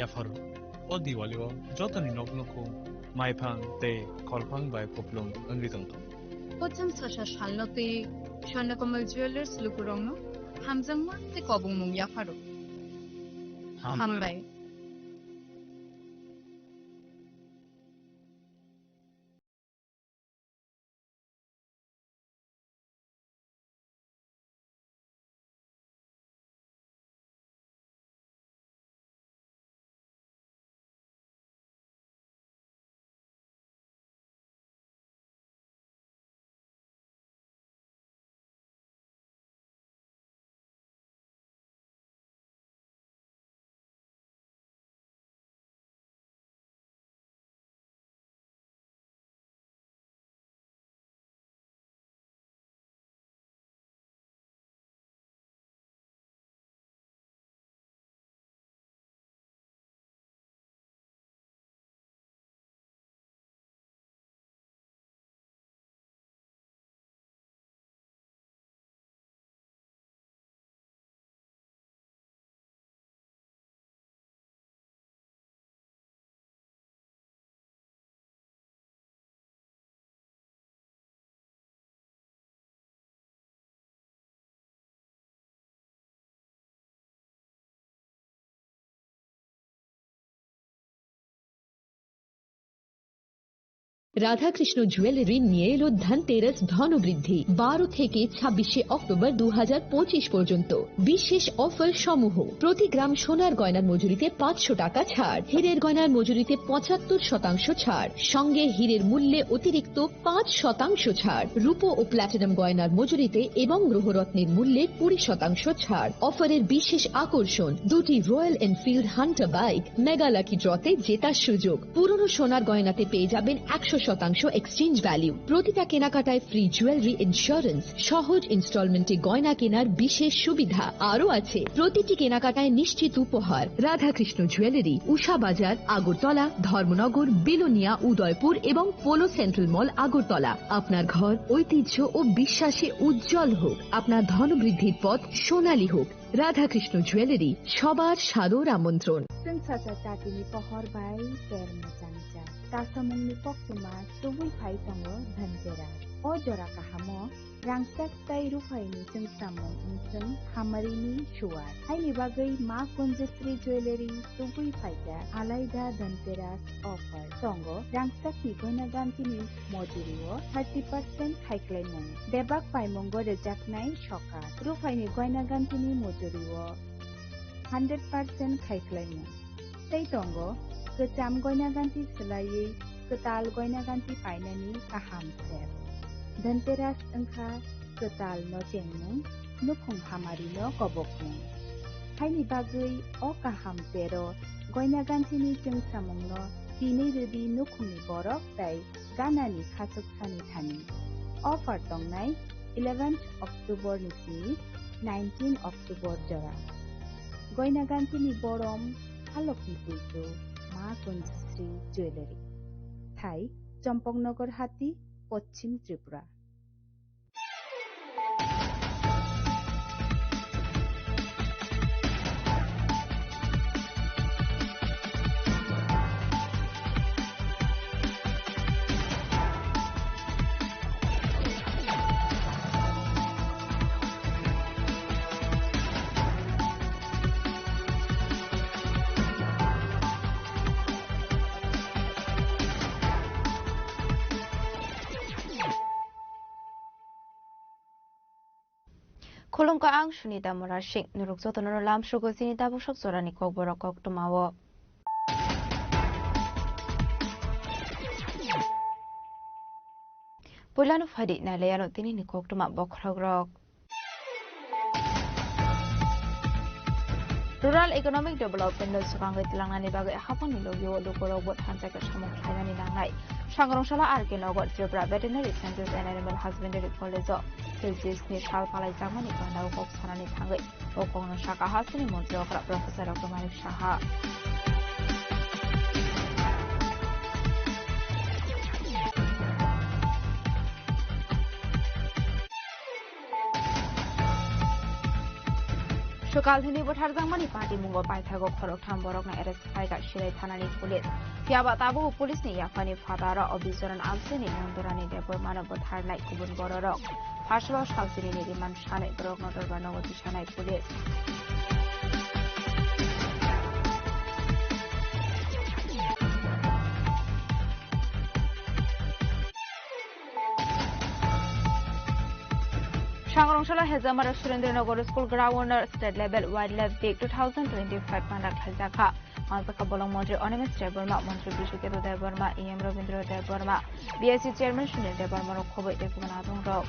yafaru o diwali o jotoni noknoko maipang te kolpang bai poplong angritong to Pocham sasha shalnote Swarnakomal Jewelers lukurongno hamjangma te kobongmung yafaru hambai Radhakrishna jewellery নিয়ে এলো ধনতেরাস ধনবৃদ্ধি 12 থেকে 26 October 2025 পর্যন্ত বিশেষ offer সমূহ প্রতি গ্রাম সোনার গয়নার মজুরিতে 500 টাকা ছাড় হীরের গয়নার মজুরিতে 75% ছাড় সঙ্গে হীরের মূল্যে অতিরিক্ত 5% ছাড় রূপো ও প্ল্যাটিনাম গয়নার মজুরিতে এবং গ্রহরত্নের মূল্যে 20% ছাড় অফারের বিশেষ আকর্ষণ দুটি Royal Enfield Hunter bike mega lucky ড্রতে জেতার সুযোগ পুরনো সোনার গয়নাতে পেয়ে যাবেন 100% এক্সচেঞ্জ ভ্যালু প্রতিটা কেনাকাটায় ফ্রি জুয়েলারি ইন্স্যুরেন্স সহজ ইনস্টলমেন্টে গয়না কেনার বিশেষ সুবিধা আরও আছে প্রতিটি কেনাকাটায় নিশ্চিত উপহার রাধাকৃষ্ণ জুয়েলারি উষা বাজার আগরতলা ধর্মনগর বিলোনিয়া উদয়পুর এবং পোলো সেন্ট্রাল মল আগরতলা আপনার ঘর ঐতিহ্য ও বিশ্বাসে উজ্জ্বল হোক আপনার ধনবৃদ্ধির পথ সোনালী হোক রাধাকৃষ্ণ জুয়েলারি সবার সাদর আমন্ত্রণ Saca tatini pohor bai ker macam-macam. Kasamungni poksuma tubui pai tongo dhantera. O jora kahamo rangsak tai rupaini sengsamung unseng hamarini shuar. Haini bagai ma Kunjasri Jewelry tubui paika alaida dhanteras offer. Tongo rangsak ni goina gantini mojurio 30% haiklaimung. Debak paimongo rejaknai shoka. Rupaini goina gantini mojurio 100% haiklaimung. Tei tongo kecam goina ganti selai ketal goina ganti painani kaham ser. Dhanteras engkha ketal no cengmung nukhung hamari no kobokmung. Haini bagai o kaham tero goina ganti ni jeng samung no dini rudi nukhungni borok tai ganani khachuk sani thani. Offer tongnai 11th October nisini 19 October jora. Goina ganti ni borom Alokni Pujo Ma Kunjasri Jewelry Thai Champongnagar Hati Pochim Tripura Khulungka ang Sunita Morashik nuruk zotono lam shugo sinita bosok zorani kok borok kok tumawo. Pulanu fadi na leyano tini ni kok tuma bokrogrok. Rural Economic Development no sukangai tilangani bagai hapon ni logyo lukorok bot hantai ke samong khainani nangai. Sangrongsalah arke nogot Tripura Veterinary Sciences and Animal Husbandry College Physics ni sal palai jamani bandau kok sanani thangai. Okong no shaka hasini montri okra Professor Dr. Manik Shaha. Sukalhini Botarjangmani Party Mungo Paithago Khoroktham Borokna arrest Khaiga Shirai Thanani Police. Fiaba Tabu Police ni Yafani Fatara Obizoran Amsini Nondorani Debor Mano Bothar Nai Kubun Bororok. Partial Shalsini ni Diman Shanai Borok Notor Banogoti Shanai Police. Shangrongshalo Hezamara Surendranagar School Ground State Level Wildlife Week 2025 Pandak Khajaka. Manzaka Bolong Montri Onimus Deborma, Montri Bishiketo Deborma, EM Ravindra Deborma, BSC Chairman Shunil Deborma Kobe Dekumanatong Rock.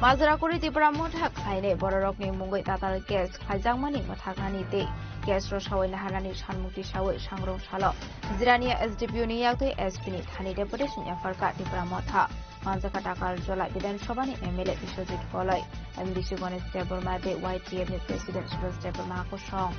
Mazarakuri Tipra Motak Haine, Borokni Mungoi Tatal Guest, Kajangmani Motakani Day, Guest Roshaw in Harani Shanmuki Shaw, Shangrong Shalo, Zirania as Deputy Yakti as Pinit, Hani Deputation Yafarka Tipra Mota, Manzakatakal Jola, Bidan Shabani, Emile Bishopit Poloi, and Bishogonis Deborma, the YTM President Shiros Deborma Shong.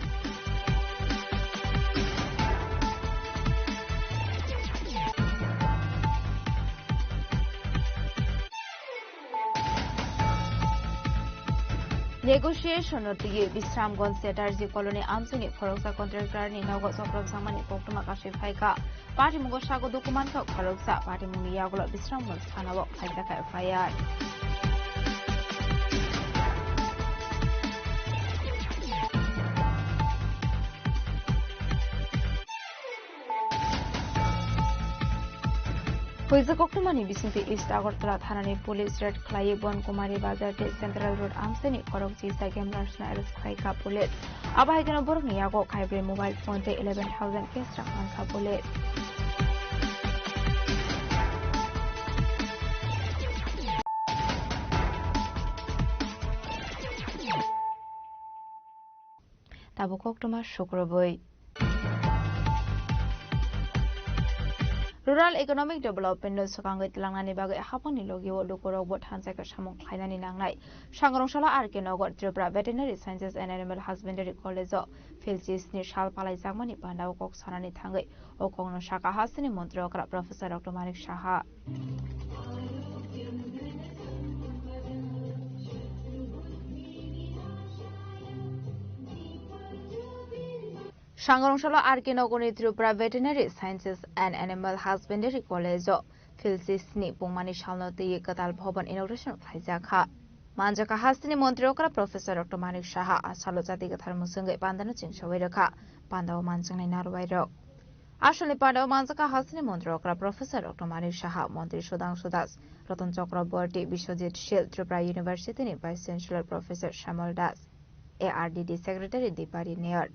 Negotiation of the Bisramgon Setarzi Colony Amsini Korosa contractor in Nogos of Samani Poktumakashi Faika, Party Mugoshago Dokumanka Korosa, Party Mumiago Bisramgon Kanawak Haidaka Fire. Hoiza Koktumani Bisinti East Agartala Thanani Police Red Clayborn Kumari Bazar Central Road Amseni Korokji Sagam National Khaika Police Abahigana Borniago Kaibre mobile phone 11,000 Kestra Manka Police Tabu Koktuma Shukroboy Rural Economic Development no Sokangai Tilangani Baga Hapani Logio Lukoro Bot Hansaka Shamok Hainani Langai Shangrongshalo Arkenogot Tripura Veterinary Sciences and Animal Husbandry College Philsis Nishal Palai Zamani Pandao Kok Sanani Tangai Okong Shaka Hasani Montrokra Professor Dr. Manik Shaha Shangrongshalo Arkenogoni Tripura Veterinary Sciences and Animal Husbandry College Philsis Ni Pumani Shalnoti Katal Bhoban Inauguration Kaizaka Manjaka Hasini Montrokra Professor Dr. Manik Shaha Asalozati Gatharmusunga Pandana Chinshaweraka Pandao Mansang Narwairo Ashali Pandao Manjaka Hasini Montrokra Professor Dr. Manik Shaha Montri Sudang Sudas Ratan Chokra Borti Bishojit Shil Tripura University Vice Chancellor Professor Shamal Das ARDD Secretary Dipari Nair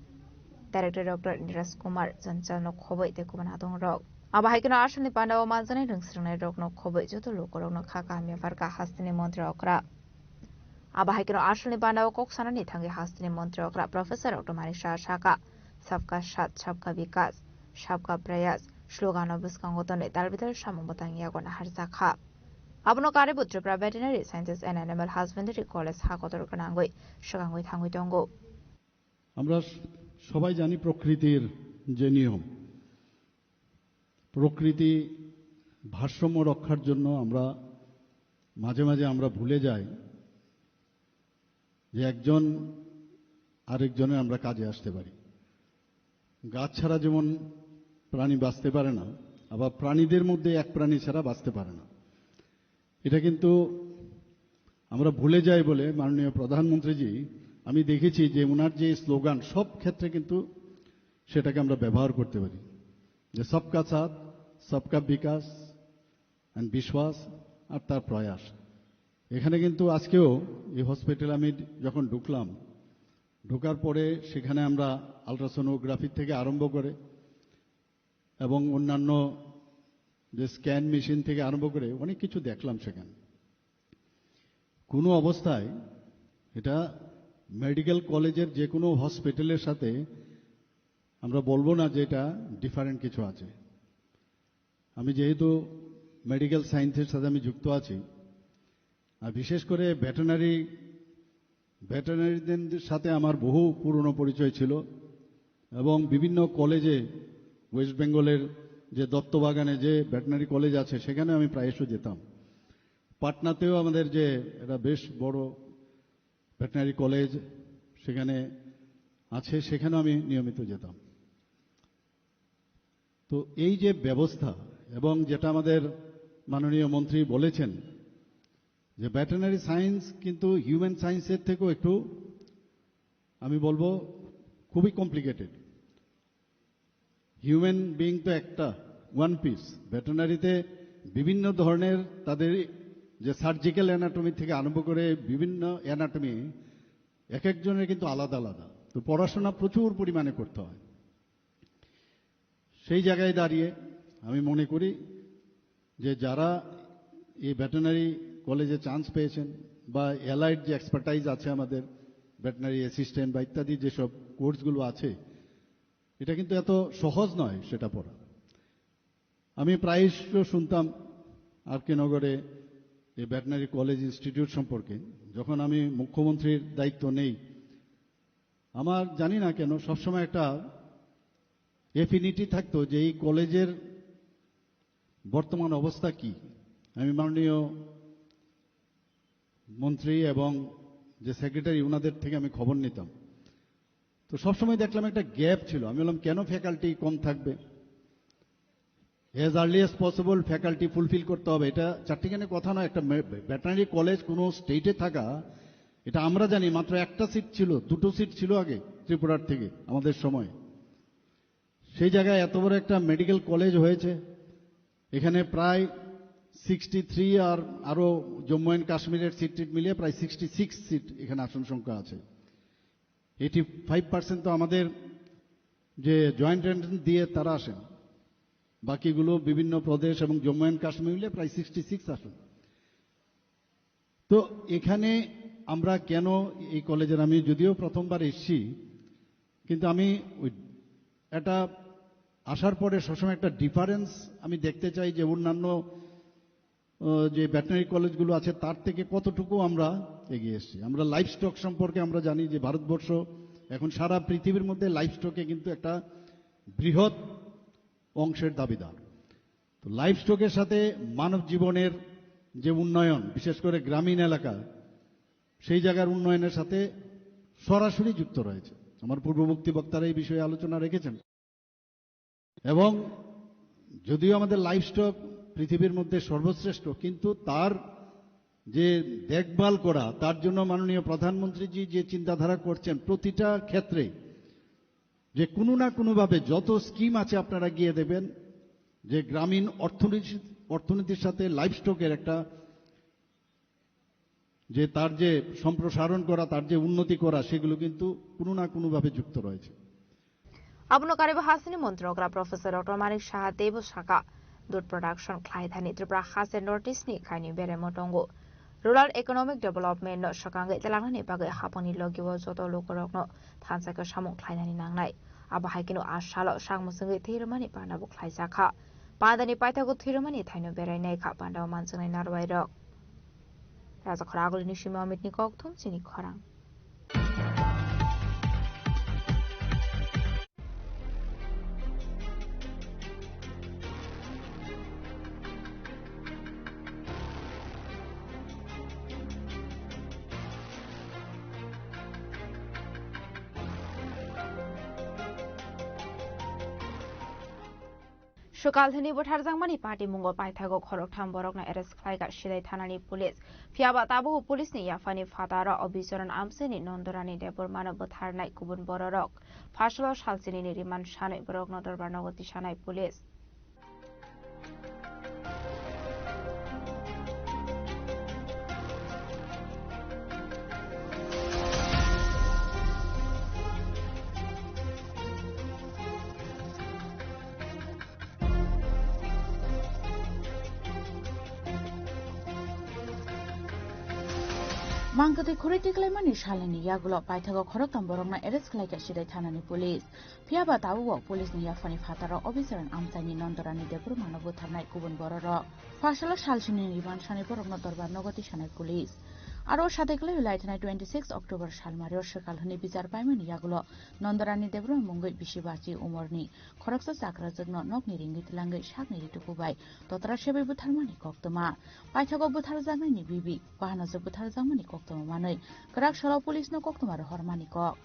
Director Dr. Niras Kumar Janchal no Khoboi te Kumanatong Rok. Abahikana Ashani Pandao Manzani Rungsrunai Rok no Khoboi Joto Lokorok no Kaka Miafarka Hastini Montre Okra. Abahikana Ashani Pandao Koksanani Tangi Hastini Montre Okra Professor Dr. Manisha Shaka Sabka Shat Sabka Vikas Sabka Prayas Slogano Buskangotone Dalbitar Shamobotang Yagon Harzakha. Abono Karibu Tripura Veterinary Sciences and Animal Husbandry College Hakotor Kanangoi Shagangoi Tangoi Tongo. আমরা সবাই জানি প্রকৃতির যে নিয়ম প্রকৃতি ভারসাম্য রক্ষার জন্য আমরা মাঝে মাঝে আমরা ভুলে যাই যে একজন আরেকজনের আমরা কাজে আসতে পারি গাছ ছাড়া যেমন প্রাণী বাঁচতে পারে না আবার প্রাণীদের মধ্যে এক প্রাণী ছাড়া বাঁচতে পারে না এটা কিন্তু আমরা ভুলে যাই বলে মাননীয় প্রধানমন্ত্রীজি আমি দেখেছি যে ওনার যে স্লোগান সব ক্ষেত্রে কিন্তু সেটাকে আমরা ব্যবহার করতে পারি যে সবকা সাথ সবকা বিকাশ এন্ড বিশ্বাস আর তার প্রয়াস এখানে কিন্তু আজকেও এই হসপিটালে আমি যখন ঢোকার পরে সেখানে আমরা আল্ট্রাসোনোগ্রাফি থেকে আরম্ভ করে এবং অন্যান্য যে স্ক্যান মেশিন থেকে আরম্ভ করে অনেক কিছু দেখলাম সেখানে কোনো অবস্থায় এটা মেডিকেল কলেজের যে কোনো হসপিটালের সাথে আমরা বলবো না যে এটা ডিফারেন্ট কিছু আছে আমি যেহেতু মেডিকেল সায়েন্সের সাথে আমি যুক্ত আছি আর বিশেষ করে ভেটেরিনারিদের সাথে আমার বহু পুরনো পরিচয় ছিল এবং বিভিন্ন কলেজে ওয়েস্ট বেঙ্গলের যে দত্তবাগানে যে ভেটেরিনারি কলেজ আছে সেখানে আমি প্রায়শ যেতাম। পাটনাতেও আমাদের যে এটা বেশ বড় ভেটেরিনারি কলেজ সেখানে আছে, সেখানেও আমি নিয়মিত যেতাম। তো এই যে ব্যবস্থা এবং যেটা আমাদের মাননীয় মন্ত্রী বলেছেন যে ভেটেরিনারি সায়েন্স কিন্তু হিউম্যান সায়েন্সের থেকেও একটু আমি বলবো খুবই কমপ্লিকেটেড। হিউম্যান বিইং তো একটা ওয়ান পিস, ভেটেরিনারিতে বিভিন্ন ধরনের তাদের যে সার্জিক্যাল অ্যানাটমি থেকে আরম্ভ করে বিভিন্ন অ্যানাটমি এক একজনের কিন্তু আলাদা আলাদা। তো পড়াশোনা প্রচুর পরিমাণে করতে হয়। সেই জায়গায় দাঁড়িয়ে আমি মনে করি যে যারা এই ভেটেরিনারি কলেজে চান্স পেয়েছেন বা অ্যালাইড যে এক্সপার্টাইজ আছে আমাদের ভেটেরিনারি অ্যাসিস্ট্যান্ট বা ইত্যাদি যেসব কোর্সগুলো আছে, এটা কিন্তু এত সহজ নয় সেটা পড়া। আমি প্রায়শ শুনতাম আর.কে. নগরে এই ভেটেরিনারি কলেজ ইনস্টিটিউট সম্পর্কে। যখন আমি মুখ্যমন্ত্রীর দায়িত্ব নেই, আমার জানি না কেন সবসময় একটা এফিনিটি থাকতো যে এই কলেজের বর্তমান অবস্থা কি। আমি মাননীয় মন্ত্রী এবং যে সেক্রেটারি ওনাদের থেকে আমি খবর নিতাম। তো সবসময় দেখলাম একটা গ্যাপ ছিল। আমি বললাম কেন ফ্যাকাল্টি কম থাকবে, as early as possible faculty fulfil করতে হবে। এটা চারটিখানে কথা নয়। একটা ভেটেরিনারি কলেজ কোনো স্টেটে থাকা, এটা আমরা জানি মাত্র একটা সিট ছিল, দুটো সিট ছিল আগে ত্রিপুরার থেকে আমাদের সময়। সেই জায়গায় এত বড় একটা মেডিকেল কলেজ হয়েছে, এখানে প্রায় 63 আর আরো জম্মু অ্যান্ড কাশ্মীরের সিট মিলিয়ে প্রায় 66 সিট এখানে আসন সংখ্যা আছে। 85% তো আমাদের যে জয়েন্ট এন্ট্রান্স দিয়ে তারা আসেন, বাকিগুলো বিভিন্ন প্রদেশ এবং জম্মু অ্যান্ড কাশ্মীর মিলিয়ে প্রায় 66 আসন। তো এখানে আমরা কেন এই কলেজের, আমি যদিও প্রথমবার এসেছি, কিন্তু আমি এটা আসার পরে সবসময় একটা ডিফারেন্স আমি দেখতে চাই যে অন্যান্য যে ভেটেরিনারি কলেজগুলো আছে তার থেকে কতটুকু আমরা এগিয়ে এসেছি। আমরা লাইফ স্টক সম্পর্কে আমরা জানি যে ভারতবর্ষ এখন সারা পৃথিবীর মধ্যে লাইফ স্টকে কিন্তু একটা বৃহৎ অংশের দাবিদার। তো লাইফ স্টকের সাথে মানব জীবনের যে উন্নয়ন, বিশেষ করে গ্রামীণ এলাকা, সেই জায়গার উন্নয়নের সাথে সরাসরি যুক্ত রয়েছে। আমার পূর্ববর্তী বক্তারা এই বিষয়ে আলোচনা রেখেছেন। এবং যদিও আমাদের লাইফ স্টক পৃথিবীর মধ্যে সর্বশ্রেষ্ঠ, কিন্তু তার যে দেখভাল করা, তার জন্য মাননীয় প্রধানমন্ত্রীজি যে চিন্তাধারা করছেন প্রতিটা ক্ষেত্রে, যে কোনো না কোনোভাবে যত স্কিম আছে আপনারা গিয়ে দেবেন যে গ্রামীণ অর্থনীতির সাথে লাইফ স্টকের একটা যে তার যে সম্প্রসারণ করা, তার যে উন্নতি করা, সেগুলো কিন্তু কোনো না কোনোভাবে যুক্ত রয়েছে। Abno kariba hasini montrogra Professor Dr. Manik Shah Debu Shaka Dud Production Klaidhani Tripura Hase Notice ni Kaini Bere Motongo Rural Economic Development no Shakanga Telangani Baga Haponi Logiwo Zoto Lokorokno Tansaka Shamuk Klaidhani Nangnai Abahakino Ashalo Shangmusungi Thirumani Panabu Klaisaka Pandani Paitago Thirumani Taino Bere Neka Panda Mansunai Narwairo Raza Kragul Nishima Mitnikok Tum Sini Korang Shukalthani Botarjangmani Party Mungo Paithago Khoroktham Borokna Arrest Khlaiga Shidai Thanani Police Phiaba Tabu Police ni Yafani Fatara Obisoran Amsini Nondorani Debor Mano Botharnai Kubun Bororok Phashlo Shalsini ni Riman Shanai Borokno Dorbanogoti Shanai Police Mangkati Kuriti Klemani Shalini Yagulo Paitago Khoroktam Borokna Arrest Khlaika Shidai Thanani Police Phiaba Tabu Police ni Yafani Fatara Obisoran Amsani Nondorani Debor Mano Botharnai Kubun Bororok Phashlo Shalsini Riman Shanai Borokno Dorbanogoti Shanai Police aro sadekle laitana 26 October salmario sekalhani bijar paimani yagulo Nondarani Debro mungoi bisibachi umorni khoroksa sakrajagno nokni ringi tilangai sakni ritukubai totra sebai butharmani koktoma paithago butharjagnani bibi bahanajo butharjagmani koktoma manai krak sala pulisno koktomar hormani kok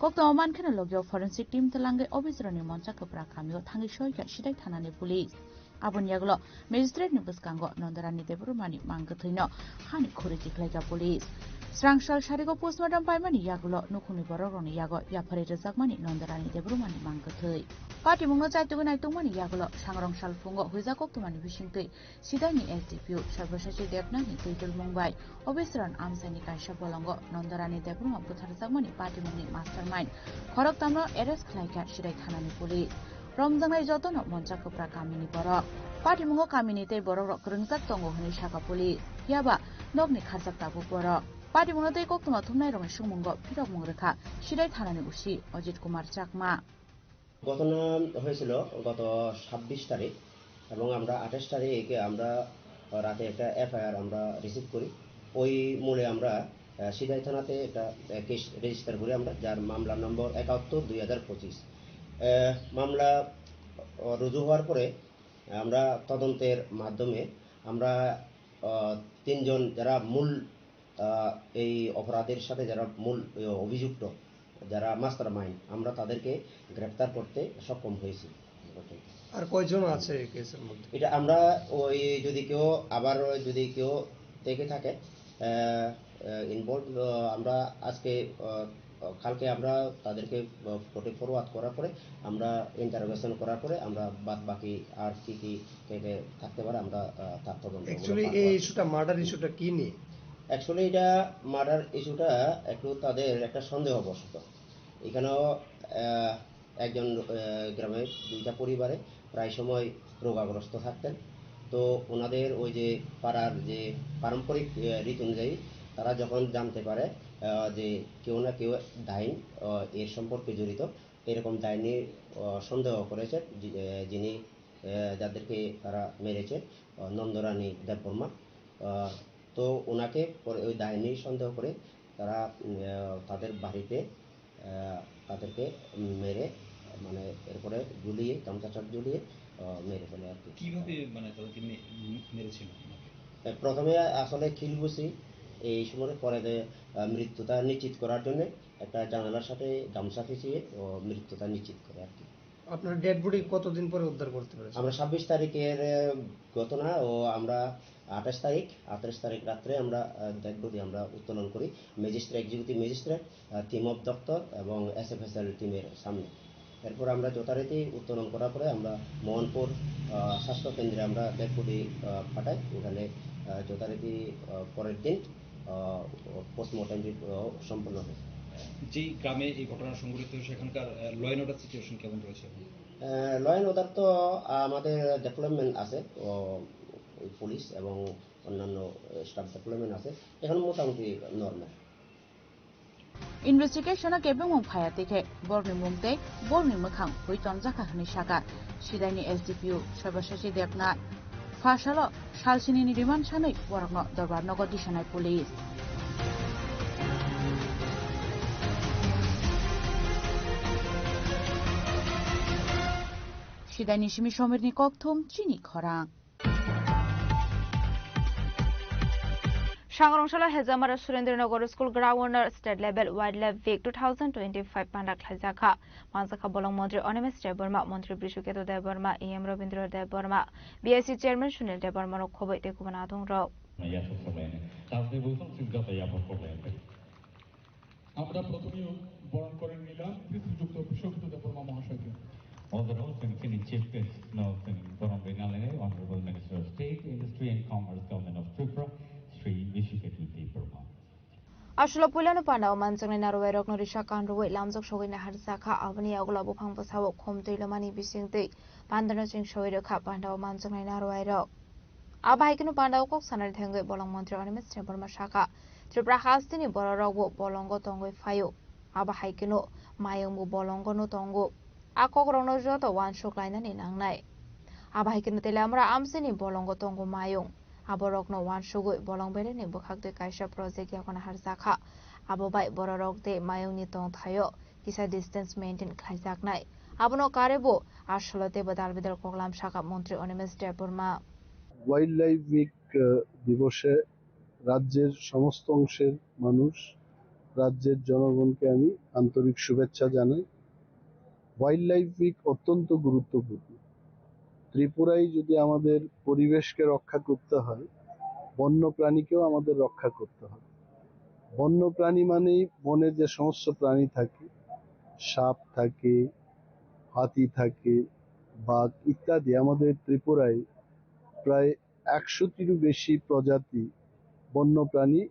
koktoma mankhana logyo forensic team tilangai obisroni moncha kopra kamio thangi soika sidai thanani pulis abon yagulo magistrate ni buskango Nondarani Debromani mangkathoino hani khuri jiklaika pulis Srangsal Sharigo postmortem paimani yagulo nukhuni bororoni yago yapare rejakmani Nondarani Debromani mangkathoi Party mungno chaitugunai tungmani yagulo sangrong salfungo huija koktomani bisingtui sidani SDPU Sarvashachi Debnani teitul mungbai obisran amsani kaisa bolongo Nondarani Debroma butharjakmani party mungni mastermind khorok tamno arrest khlaika sidai thanani pulis Romjangnai jotono moncha kopra kamini borok party mungo kamini tei borok krungjak tongo hini saka pulis yaba nokni kharjak tabu borok party mungo tei koktoma thumnai rongni sungmungo phirok mungrekha sidai thanani usi Ajit Kumar Chakma ঘটনা হয়েছিল গত 26 তারিখ এবং আমরা 28 তারিখে আমরা রাতে একটা এফআইআর আমরা রিসিভ করি ওই মূলে আমরা সিদাই থানাতে একটা কেস রেজিস্টার করি আমরা যার মামলা নম্বর 71/2025 মামলা রুজু হওয়ার পরে আমরা তদন্তের মাধ্যমে আমরা তিনজন যারা মূল এই অপরাধের সাথে যারা মূল অভিযুক্ত যারা মাস্টারমাইন্ড আমরা তাদেরকে গ্রেফতার করতে সক্ষম হয়েছি আর কয়জন আছে এই কেসের মধ্যে এটা আমরা ওই যদি কেউ থেকে থাকে ইনভলভ আমরা আজকে কালকে আমরা তাদেরকে কোর্টে ফরওয়ার্ড করার পরে আমরা ইন্টারোগেশন করার পরে আমরা বাকি আর কি থাকতে পারে আমরা তার তদন্ত অ্যাকচুয়ালি এই ইস্যুটা মার্ডার ইস্যুটা কি নিয়ে অ্যাকচুয়ালি এটা মার্ডার ইস্যুটা একটু তাদের একটা সন্দেহবশত এখানেও একজন গ্রামের দুইটা পরিবারে প্রায় সময় রোগাগ্রস্ত থাকতেন তো ওনাদের ওই যে পাড়ার যে পারম্পরিক রীতি অনুযায়ী তারা যখন জানতে পারে যে কেউ না কেউ ডাইন এর সম্পর্কে জড়িত এরকম ডাইনি সন্দেহ করেছে যিনি যাদেরকে তারা মেরেছে নন্দরানী দেববর্মা তো ওনাকে ওই ডাইনি সন্দেহ করে তারা তাদের বাড়িতে তাদেরকে মেরে মানে এরপরে ঝুলিয়ে গামছাচাপ ঝুলিয়ে মেরে ফেলে আর কি কিভাবে মানে তাদেরকে মেরেছিল প্রথমে আসলে খিলবুসি এই সময় পরে মৃত্যুটা নিশ্চিত করার জন্য একটা জানালার সাথে গামছা পেঁচিয়ে মৃত্যুটা নিশ্চিত করে আর কি আপনার ডেড বডি কতদিন পরে উদ্ধার করতে পেরেছেন আমরা 26 তারিখের ঘটনা ও আমরা 28 তারিখ রাত্রে আমরা ডেড বডি আমরা উত্তোলন করি magistrate executive magistrate team of doctor এবং এসএফএসএল টিমের সামনে এরপর আমরা যথারীতি উত্তোলন করার পরে আমরা মোহনপুর স্বাস্থ্য কেন্দ্রে আমরা ডেড বডি পাঠাই ওখানে যথারীতি পরের দিন পোস্টমর্টম সম্পন্ন হয় যেই গ্রামে এই ঘটনা সংঘটিত হয়েছে সেখানকার ল অ্যান্ড অর্ডার সিচুয়েশন কেমন রয়েছে ল অ্যান্ড অর্ডার তো আমাদের ডেভেলপমেন্ট আছে পুলিশ এবং অন্যান্য স্টাফ ডেভেলপমেন্ট আছে এখন মোটামুটি নর্মাল ইনভেস্টিগেশন কেবং ফায়াতিকে বর্নি মুংতে বর্নি মখাং হুইটন জাকাহনি সাকা সিদাইনি এসডিপিউ সর্বশেষী দেবনাথ ফাশালো সালসিনি রিমান্ড সাनै বরংनो दरबार नगर दिसानाय पुलिस সিদাইনি সিমি সমিরনি ককথুম চিনি খরাং Sangrongshalo Hezamara Surendranagar School Ground State Level Wildlife Week 2025 Pandak Khajaka Mansaka Bolong Montri Onimis Deborma Montri Brishuketo Deborma EM Robindra Deborma BSc Chairman Sunil Deborma Khoboi Dekubanatung Ro আমরা প্রথমেই বরণ করে নিলাম শ্রীযুক্ত বিশ্ববিদ্যালয় দেববর্মা মহাশয়কে All the roles and Finnish Chief Guest now in Borongalinale, Honorable Minister of State, Industry and Commerce, Government of Tripura, Sri Vishiketu Deborma. Ashlo Pulano Panda Manjang Narway Rocknori Shakan Ruway Lamzok Showin Harsaka Avani Agla Bupang Pasawa Kom Tuilamani Bising Tui Pandana Ching Shoy Kap Panda Manjang Narway Rock Abaikin Panda Kok Sanar Tango Bolong Montri Onimis Deborma Shaka Tripura Hastini Bororo Bolongo Tongo Fayo Abahaikino Mayungu Bolongo no Tongo Akok Rono Joto One Shoklaina Ninangnai Abahikin Telamra Amsini Bolongo Tongo Mayung aborokno wan sugoi bolongbere ni bukhakte kaisa project yakona harjaka abobai bororokte mayungni tong thayo kisa distance maintain khlaijaknai abono karebo asholote badalbedal koklam shaka মন্ত্রী Animesh Debbarma wildlife week দিবসে রাজ্যের সমস্ত অংশের মানুষ রাজ্যের জনগণকে আমি আন্তরিক শুভেচ্ছা জানাই ওয়াইল্ড লাইফ উইক অত্যন্ত গুরুত্বপূর্ণ ত্রিপুরায় যদি আমাদের পরিবেশকে রক্ষা করতে হয় বন্য প্রাণীকেও আমাদের রক্ষা করতে হয় বন্য প্রাণী মানেই বনে যে সমস্ত প্রাণী থাকে সাপ থাকে হাতি থাকে বাঘ ইত্যাদি আমাদের ত্রিপুরায় প্রায় 100টিরও বেশি প্রজাতি বন্যপ্রাণী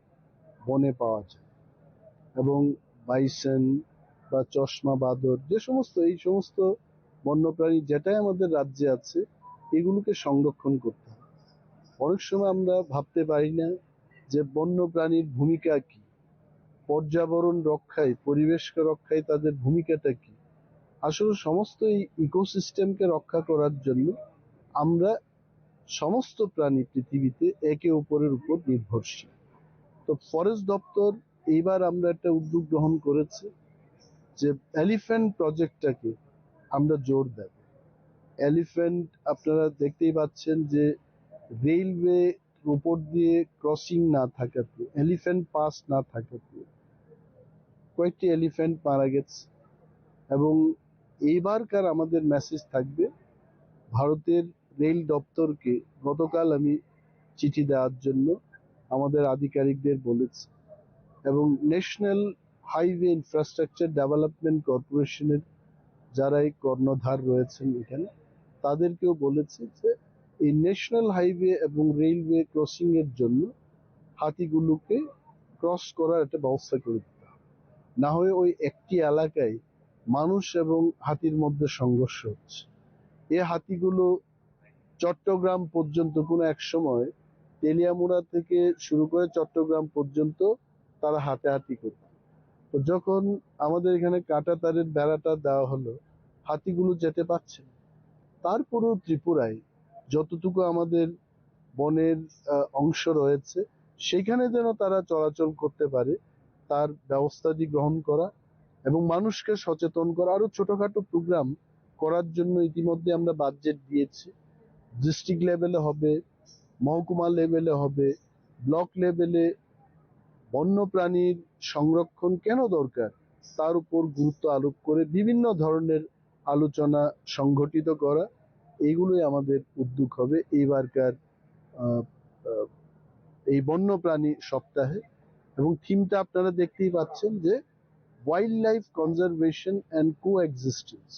বনে পাওয়া যায় এবং বাইসন বা চশমা বাদর যে সমস্ত এই সমস্ত বন্যপ্রাণী যেটাই আমাদের রাজ্যে আছে এগুলোকে সংরক্ষণ করতে হবে অনেক সময় আমরা ভাবতে পারি না যে বন্যপ্রাণীর ভূমিকা কি পর্যাবরণ রক্ষায় পরিবেশকে রক্ষায় তাদের ভূমিকাটা কি আসলে সমস্ত এই ইকোসিস্টেমকে রক্ষা করার জন্য আমরা সমস্ত প্রাণী পৃথিবীতে একে অপরের উপর নির্ভরশীল তো ফরেস্ট দপ্তর এইবার আমরা একটা উদ্যোগ গ্রহণ করেছে যে এলিফ্যান্ট প্রজেক্টটাকে আমরা জোর দেব এলিফ্যান্ট আপনারা দেখতেই পাচ্ছেন যে রেলওয়ে উপর দিয়ে ক্রসিং না থাকাতে এলিফ্যান্ট পাস না থাকাতে কয়েকটি এলিফ্যান্ট মারা গেছে এবং এইবারকার আমাদের মেসেজ থাকবে ভারতের রেল দপ্তরকে গতকাল আমি চিঠি দেওয়ার জন্য আমাদের আধিকারিকদের বলেছি এবং ন্যাশনাল হাইওয়ে ইনফ্রাস্ট্রাকচার ডেভেলপমেন্ট কর্পোরেশনের যারা এই কর্ণধার রয়েছেন এখানে তাদেরকেও বলেছি যে এই ন্যাশনাল হাইওয়ে এবং রেলওয়ে ক্রসিং এর জন্য হাতিগুলোকে ক্রস করার একটা ব্যবস্থা করে দিতে হবে না হয় ওই একটি এলাকায় মানুষ এবং হাতির মধ্যে সংঘর্ষ হচ্ছে এই হাতিগুলো চট্টগ্রাম পর্যন্ত কোনো এক সময় তেলিয়ামুড়া থেকে শুরু করে চট্টগ্রাম পর্যন্ত তারা হাঁটাহাঁটি করত তো যখন আমাদের এখানে কাঁটা তারের বেড়াটা দেওয়া হলো হাতিগুলো যেতে পারছে না তারপরেও ত্রিপুরায় যতটুকু আমাদের বনের অংশ রয়েছে সেখানে যেন তারা চলাচল করতে পারে তার ব্যবস্থাটি গ্রহণ করা এবং মানুষকে সচেতন করা আরো ছোটখাটো প্রোগ্রাম করার জন্য ইতিমধ্যে আমরা বাজেট দিয়েছি ডিস্ট্রিক্ট লেভেলে হবে মহকুমা লেভেলে হবে ব্লক লেভেলে বন্যপ্রাণীর সংরক্ষণ কেন দরকার তার উপর গুরুত্ব আরোপ করে বিভিন্ন ধরনের আলোচনা সংগঠিত করা এইগুলোই আমাদের উদ্যোগ হবে এইবারকার এই বন্যপ্রাণী সপ্তাহে এবং থিমটা আপনারা দেখতেই পাচ্ছেন যে wildlife conservation and coexistence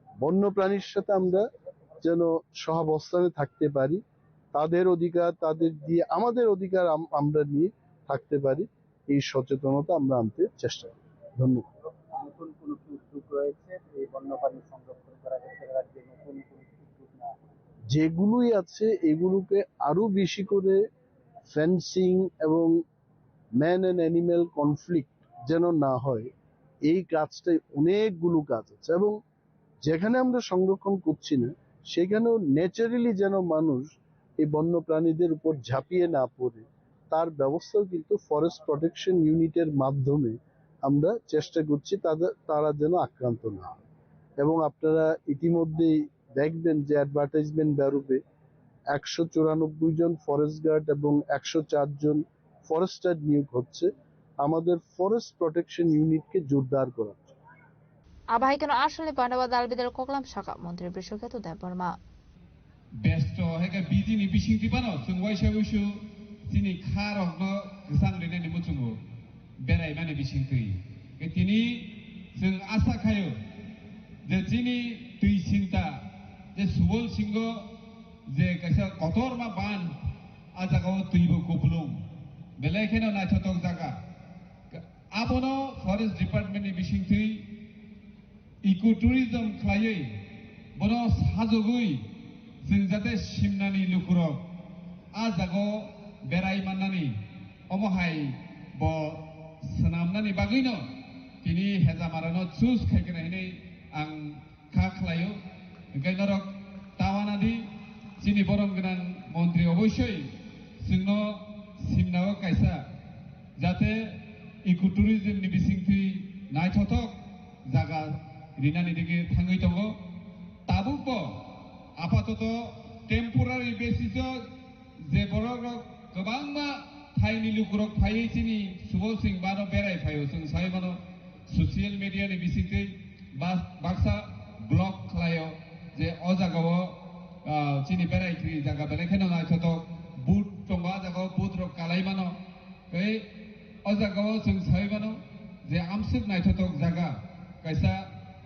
বন্যপ্রাণীর সাথে আমরা যেন সহাবস্থানে থাকতে পারি তাদের অধিকার তাদের দিয়ে আমাদের অধিকার আমরা নিয়ে থাকতে পারি এই সচেতনতা আমরা আনতে চেষ্টা করি ধন্যবাদ নতুন কোন উদ্যোগ রয়েছে এই বন্যপ্রাণী সংরক্ষণ করার ক্ষেত্রে রাজ্যে নতুন কোন উদ্যোগ না যেগুলোই আছে এগুলোকে আরো বেশি করে ফেন্সিং এবং ম্যান অ্যান্ড অ্যানিম্যাল কনফ্লিক্ট যেন না হয় এই কাজটাই অনেকগুলো কাজ আছে এবং যেখানে আমরা সংরক্ষণ করছি না সেখানেও ন্যাচারালি যেন মানুষ এই বন্য প্রাণীদের উপর ঝাঁপিয়ে না পড়ে তার ব্যবস্থাও কিন্তু ফরেস্ট প্রোটেকশন ইউনিটের মাধ্যমে আমরা চেষ্টা করছি তারা যেন আক্রান্ত না হয় এবং আপনারা ইতিমধ্যেই দেখবেন যে অ্যাডভার্টাইজমেন্ট বেরোবে 194 জন ফরেস্ট গার্ড এবং 104 জন ফরেস্টার নিয়োগ হচ্ছে আমাদের ফরেস্ট প্রোটেকশন ইউনিটকে জোরদার করার জন্য আবাই কেন আসলে পান্ডবা দালবিদের কোকলাম শাখা মন্ত্রী বিশ্বকেতু দেববর্মা ব্যস্ত হেকে বিজিনি বিসিং দিবানো जों वाइसा वैसु दिनै खारगनो गोसां लिरनायनि मुचुङो बेराय माने बिसिं तै तिनि जों आसा खायो जे दिनै दै सिंता जे सुबल सिंह जे कायसा कतरमा बान आजागाव दैबो गब्लं बेलायखेनो नायथावथाव जागा आबनो फरेस्ट डिपार्टमेन्टनि बिसिं तै इको टुरिजम खालायै बनो साजोगै जों जाते सिमनानि लुकुरक आजागाव बेराय माननानै अमहाय ब सनामनानि बागैनो तिनि हेजामारानो चुज खायगोनायनै आं खा खालायो ओंखायनो रक तावानादि जिनि बरम गोनां मन्त्रि अबयस्सै जोंनो सिमनाव कायसा जाते इकोटुरिज्म नि बिसिंथि नायथथक जागा रिनानि दिगे थाङै दङ ताबुको आपातत टेम्परारि बेसिसआव जे बरग गोबांमा थाइनि लुकुरक फायैसिनि सुबल सिं बानो बेराय फायो जों सायमानो ससियेल मिडिया नि बिसिंथि बाक्सा ब्लग खालायो जे अ जागाव चिनि बेरायख्रि जागा बेलेखानो नायथथक बुट दंबा जागाव बुट रक कालायमानो बै अ जागाव जों सायमानो जे आमसिक नायथथक जागा कायसा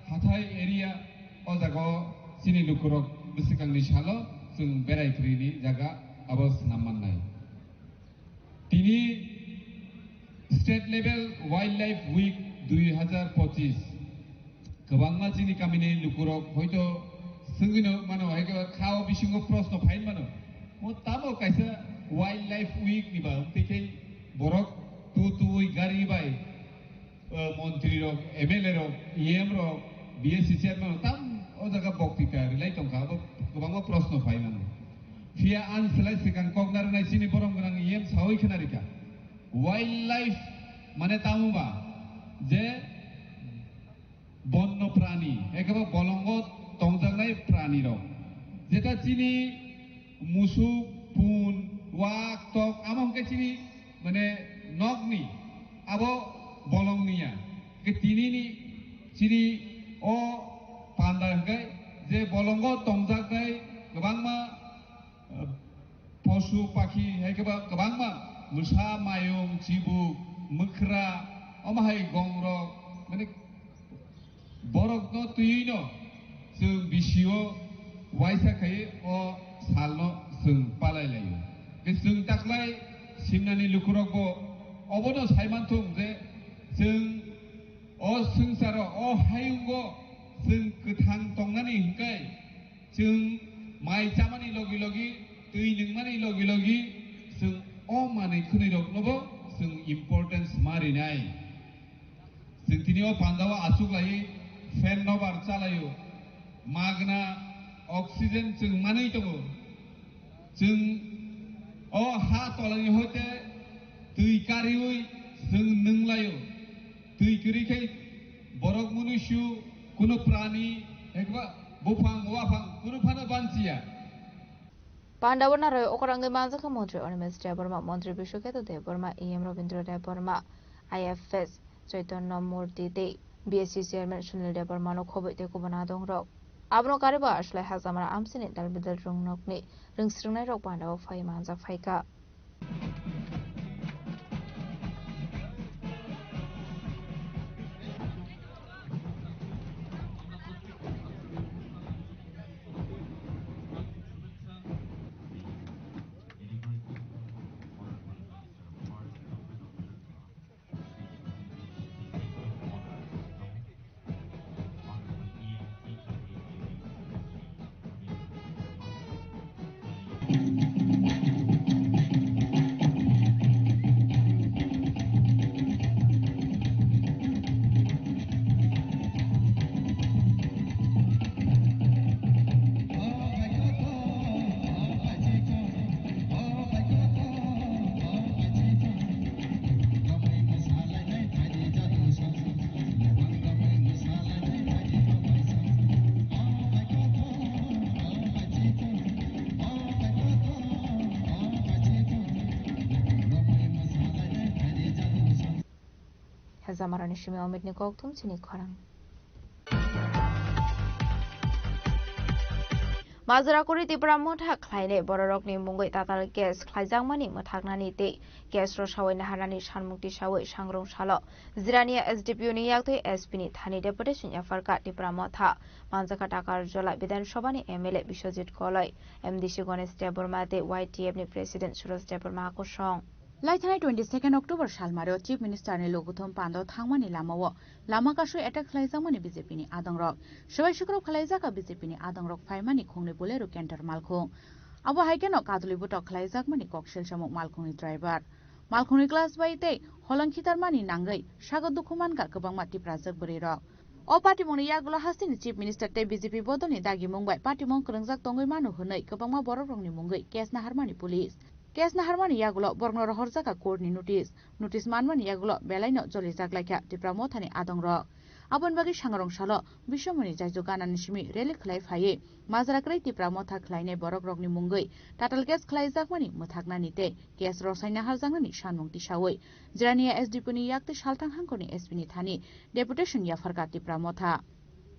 हाथाय एरिया अ जागाव चिनि लुकुरक बिसिकांनि सालो जों बेरायख्रिनि जागा आबस नाममाननाय तिनि स्टेट लेभेल वाइल्ड लाइफ उइक 2025 गोबांमा जोंनि गामिनि लुकुरक हयतो जोंनो मानो हायगा खाव बिसिंगो प्रश्न फाइन मानो म ताबो कायसा वाइल्ड लाइफ उइक निबा तेखै बरक तु गारि बाय मन्त्री रक एमएलए रक ईएम रक बीएससी चेयरमैन ताम ओ जागा बक्तिका रिलाय तंखा गोबांमा प्रश्न फाइन मानो फिया आनसलाय सिगां कगनार नायसिनि बरम गोनां ईएम सावै खोनारिका वाइल्ड लाइफ माने तामुबा जे বন্য প্রাণী একেবারে বলঙ্গ তংজানাই প্রাণী রক যেটা চিনি মুসু পুন ওয়াক টক আমকে চিনি মানে নগনি আবো বলংনিয়া কে তিনিনি চিনি ও পান্দাঙ্গাই যে বলঙ্গ তংজানাই গোবাংমা পশু পাখি একেবারে গোবাংমা মুসা মায়ং চিবুক মুখরা অমাহাই গংরক মানে borok no tuino जों बिसियो वाइसा खायो अ सालनो जों पालाय लायो बे जों दाख्लाय सिमनानि लुकुरकबो अबनो सायमानथुं जे जों अ संसाराव अ हायुंगो जों गोथां दंनानै हिंखाय जों माइ जामानि लगी लगी दै नोंमानि लगी लगी जों अ माने खोनैरकनोबो जों इम्पोर्टेन्स मारिनाय जों दिनैयाव बान्दावा आसुक लायो फेन नबार चालायो मागना अक्सिजेन जों मानै दङ जों अ हा तलानि हयते दै कारियै जों नोंलायो दै गैरैखाय बरक मनुष्य कुनु प्राणी एकबा बुफां वाफां कुनु फानो बानसिया पांडावना रय ओकरांगे मानजाखा मन्त्री अनिमेश देबबर्मा मन्त्री विश्वकेतु देबबर्मा एम रवीन्द्र देबबर्मा आईएफएस चैतन्य मूर्ति दे बीएससी चेयरमैन सुनील देबबर्मानो खबै तेको बना दं रक आब्रो कारेबा आश्लाय हाजामारा आमसिनि दालबिदल रुंनकनि रोंस्रिंनाय रक पांडाव फाय मानजा फायका Hazamarani shimi omidni koktum chini khorang Mazarakuri Tipra Motha Klaine Borokni Mungoi Tatal Gas Klajangmani Motagnani Te Gas Roshawe Naharani Shanmukti Shawe Shangrong Shalo Zirania SDPU Yakto Espini Thani Deputation Yafarka Tipra Motha Manzaka Takar Jola Bidan Shobani MLA Bishojit Koloi MDC Gones Debormate YTF ni President Suros Deborma Koshong Laithanai 22 October Shalmaro Chief Minister ni Loguthom Pando Thangmani Lamawo Lama Kashu attack Khlaijamani BJP ni Adangrok Shawai Shukrok Khlaijaka BJP ni Adangrok Faimani Khongni Bolero Kenter Malkhung Abo Haikeno Kaduli Butok Khlaijakmani Kokshel Shamok Malkhungni driver Malkhungni class baite Holangkhitarmani Nangai Shago Dukhumanka Kabangma Tiprajak Burirok O party mong yagulo hasini Chief Minister te BJP bodoni dagi mongbai party mong krengjak tongoi manu hunai kabangma borokrongni mongoi kes na harmani police case নাহারমানি ইয়াগুলো বর্গনর হরজাকা কোর্টনি notice মানমানি ইয়াগুলো বেলাইনো জলি জাগলাইকা টিপ্রা মথানি আদং রক আবন বাগি সাংরং সালো বিশ্বমনি জাইজু গানানি সিমি রেলি খলাই ফাইয়ে মাজরাকrai টিপ্রা মথা খলাইনে বরক রকনি মুঙ্গৈ টাটাল কেস খলাই জাকমানি মথাকনানিতে কেস রসাইনা হারজাংনানি সানমুং তিসাওই Jirania SDP ni yakte saltang hangkoni SP ni thani deputation ya farka Tipra Motha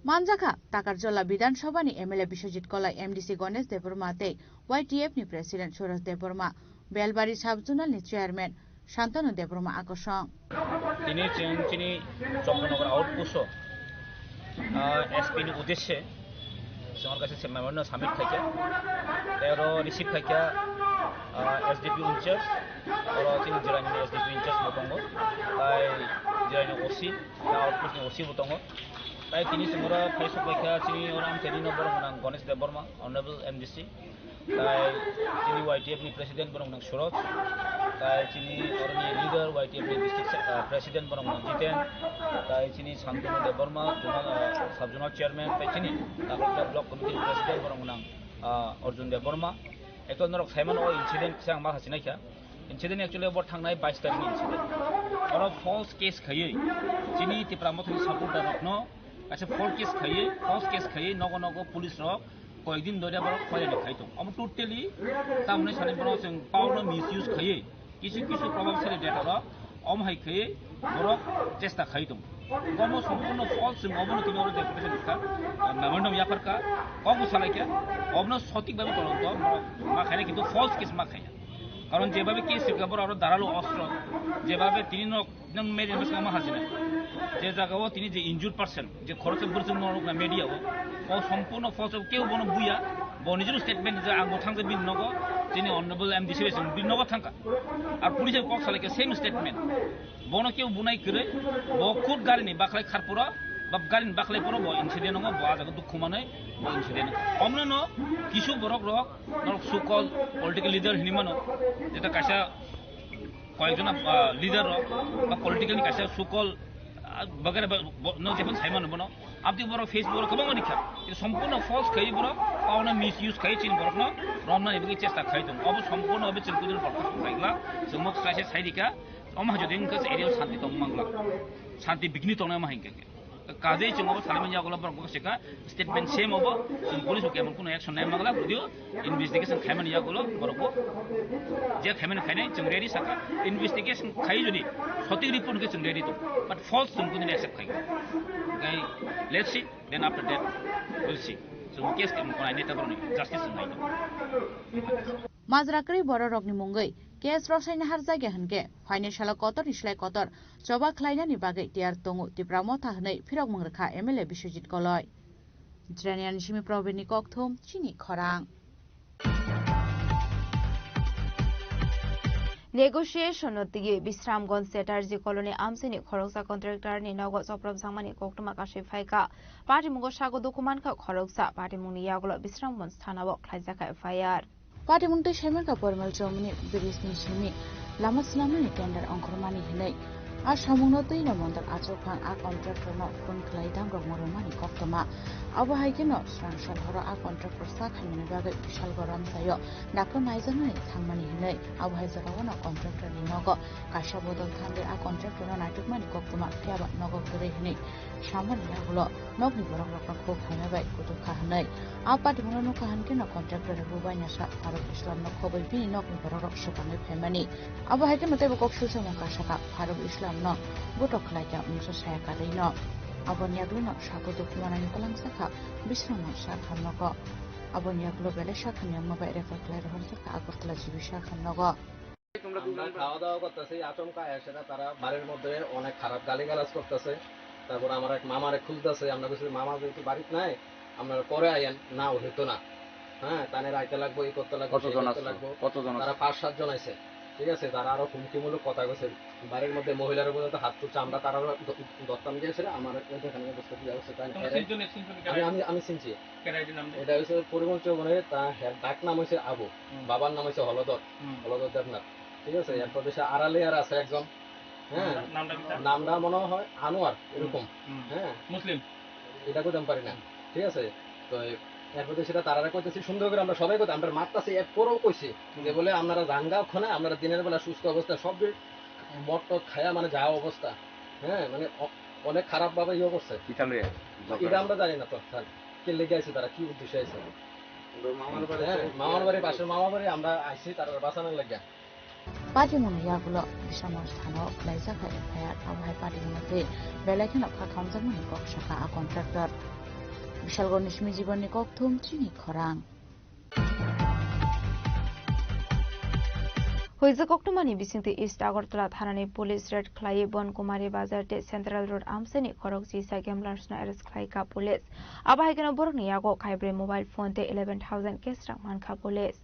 মানজাখা টাকার জল্লা বিধানসভানি এমএলএ বিশ্বজিৎ কলাই এমডিসি গণেশ দেববর্মাতে YTF ni president Suraj Debbarma Belbari sub zonal ni chairman Santanu Debbarma আকর্ষণ তিনি চিনি চন্দ্রনগর আউটপোস্ট এসপি ni উদ্দেশ্যে আমার কাছে মেমোরেন্ডাম সাবমিট থাকে এর রিসিভ থাকে এসডিপি ইনচার্জ ওরা চিনি জিরানি এসডিপি ইনচার্জ বতঙ্গ তাই জিরানি ওসি আউটপোস্ট ni ওসি বতঙ্গ তাই তিনি তোমরা ফেসবুক লেখা চিনি ওরাম তেনি নম্বর মনাং গণেশ দেববর্মা অনারেবল এমডিসি তাই চিনি YTF ni প্রেসিডেন্ট বরং মনাং সুরজ তাই চিনি অরনি leader YTF ni district president বরং মনাং জিতেন তাই চিনি Santanu Debbarma sub zonal chairman তাই চিনি নাগরকোটা ব্লক কমিটির প্রেসিডেন্ট বরং মনাং অর্জুন দেববর্মা একটা নরক সাইমন ও ইনসিডেন্ট সিং मा हासिनायखा इन्सिडेंट एक्चुअली अब थांनाय 22 तारिखनि इन्सिडेंट और फल्स केस खयै चिनि टिप्रा मथनि सपोर्टार रखनो अच्छा फल्स केस खयै नगो पुलिस रक কয়েকদিন ধরে আবার খয়ানি খাইতো আমরা টোটালি তামনে সানি বড় जों পাওনো মিসইউজ খयै কিছু প্রভাবশালী ডেটা অমহাই খयै বড় চেষ্টা খাইতো গম সম্পূর্ণ ফলস जों অবনো তুমি ওর ডেপুটেশন দিতা মেমোরেন্ডাম ইয়াফারকা কম সালাইকা অবনো সঠিকভাবে তদন্ত মা খাইনা কিন্তু ফলস কেস মা খাইনা কারণ যেভাবে কেস সিকাবর আর দাঁড়ালো অস্ত্র যেভাবে তিনি নং মেড ইনভেস্টিগেশন মা হাসিনা যে জায়গাও তিনি যে ইনজুর্ড পারসন যে খরচ বুঝুন না মিডিয়াও ও সম্পূর্ণ ফলস কেউ বনো বুয়া বনিজুর স্টেটমেন্ট যে আঙ্গো থাংতে বিনগো যিনি অনারেবল এমডিসি বেসন বিনগো থাকা আর পুলিশের কক সালাইকে সেম স্টেটমেন্ট বনো কেউ বুনাই করে বখুদ গাড়িনি বাখলাই খারপুরা বা গাড়িন বাখলাই পড়ো ব ইনসিডেন্ট নগো ব আজাকে দুঃখ মানে ব ইনসিডেন্ট অমন কিছু বরক রক নরক সুকল পলিটিক্যাল লিডার হিনিমানো যেটা কাশা কয়েকজন লিডার বা পলিটিক্যালি কাশা সুকল बगैर न जेफोन साइमान बनो आपति बरो फेसबुक गोबां मानिखा सम्पूर्ण फल्स खै बरो पाउना मिसयुज खै चिन बरो न रमना निबि चेष्टा खै दं अब सम्पूर्ण अब चिन कुदुर पटक खाइला जमक सासे साइदिका अमा जदिन कस एरिया शान्ति दं मंगला शान्ति बिगनि तंना माहिंके काजे जों अब सालिमन जागला बरो सेका स्टेटमेंट सेम अब जों पुलिस केमन कुनो एक्शन नाय मंगला बुदियो इन्वेस्टिगेशन खाइमान जागलो बरो जे खाइमान खाइनाय जों रेडी साका इन्वेस्टिगेशन खाइ जदि सঠিক रिपोर्ट के जों रेडी दं but false जों कुनो एक्सेप्ट खाइ गाय let's see then after that will see जों केस केमन कोनाय नेता बरनि जस्टिस नाय दं মাজরাকরি বড় রগনি মুঙ্গৈ কেস রসাইনা হার জায়গা হনকে ফাইনান্সিয়াল কতর ইসলাই কতর জবা খ্লাইনানি বাগै টিয়ার তঙ্গু টিপ্রা মথা হनै ফিরক মংরখা এমএলএ বিশ্বজিৎ কলয় জিরানিয়ানি সিমি প্রবীণী ককথম চিনি খরাং Negotiation tige Bisramgons Setarji Colony Amsini Khoroksa contractor ni Nago Soprab Samani Koktuma Kashi Faika Party Mungo Shago Dokumanka Khoroksa Party Muni Yagolo Bisramgons Tanabo Klazaka Fire Party Munto Shemenka Pormal Germany Birisni Shimi Lamas Namani Tender on Kormani Hinay Ashamunoto in a Montal Achopan a contractor not from Klaidam Romani Koktoma Aba Haikino Sranshal Hora a contractor Sakan Baga Shalgoram Sayo Nakon Izan Tamani Hinay Aba Hazarawana contractor in Nogo Kashabodon Tande a contractor on I took money Koktoma Fiaba Nogo Kurehini Shaman Yagulo Nogni Boraka Cook Hanabay Kutu Kahanay A party Muno Kahankino contractor Rubina Shat Farok Islam no Kobe Bini Nogni Borok Shapani Pemani Aba Hakim Tebok Shusam Kashaka Farok Islam no Butok like a Musa Sayakarino Abonyagluno Shako Dukuana Palangsaka Bisrano Shakanoko Abonyaglo Bele Shakanya Mobile Reflector Horsaka Agotla Jibishakanogo আমরা খাওয়া দাওয়া করতেছি আচমকা এসে তারা বাড়ির মধ্যে অনেক খারাপ গালিগালাজ করতেছে তারপর আমার এক মামারে খুঁজতেছে আমরা বলছি মামা যেহেতু বাড়িতে নাই আপনারা পরে আইয়েন না হইতো না হ্যাঁ তানে রাইতে লাগবো এই করতে লাগবো কতজন তারা 5-7 জন আছে ঠিক আছে তারা আরো হুমকিমূলক কথা কইছে বাড়ির মধ্যে মহিলার উপরে হাত তুলছে আমরা তারা দত্তাম দিয়েছিল আমার এখানে বসে কি অবস্থা আমি চিনছি এটা হচ্ছে পরিমল চৌবনে তার ডাক নাম হচ্ছে আবু বাবার নাম হচ্ছে হলদর দেবনাথ ঠিক আছে এরপর দেশে আড়ালে আর আছে একজন হ্যাঁ নামটা মনে হয় আনোয়ার এরকম হ্যাঁ মুসলিম এটা কইতাম পারি না ঠিক আছে তো এরপরে সেটা তারা কইতেছি সুন্দর করে আমরা সবাই কইতে আমরা মারতাছি এরপরেও কইছি যে বলে আপনারা রাঙ্গা ওখানে আপনারা দিনের বেলা সুস্থ অবস্থা সব মদ টদ খায়া মানে যাওয়া অবস্থা, হ্যাঁ মানে অনেক খারাপ ভাবে ইয়ে করছে। এটা আমরা জানি না তো স্যার কে লেগে আছে, তারা কি উদ্দেশ্যে আছে। মামার বাড়ি পাশের মামার বাড়ি আমরা আইছি তারা বাঁচানোর লাগে। पार्टीमुनो यागुलो बिसामो स्थानो लाइजाखाय फाया थावहाय पार्टीमुनोते बेलायखिनो खाखामजामुनि कक्षाखा आ कन्ट्राक्टर बिशालगड़ निसमी जीवननि कक्थुम चिनि खरां হইজা কক্টমানি বিসিংতে ইস্ট আগরতলা থানানি পুলিশ রেড খ্লাই বনকুমারী বাজারতে সেন্ট্রাল রোড আমসেনি খরক জিসা গেমলার্সনা এরেস্ট খ্লাইকা পুলিশ আবাহাইকেনো বরনি यागो खाइब्रे मोबाइल फोन ते 11,000 केसरा मानखा पुलिस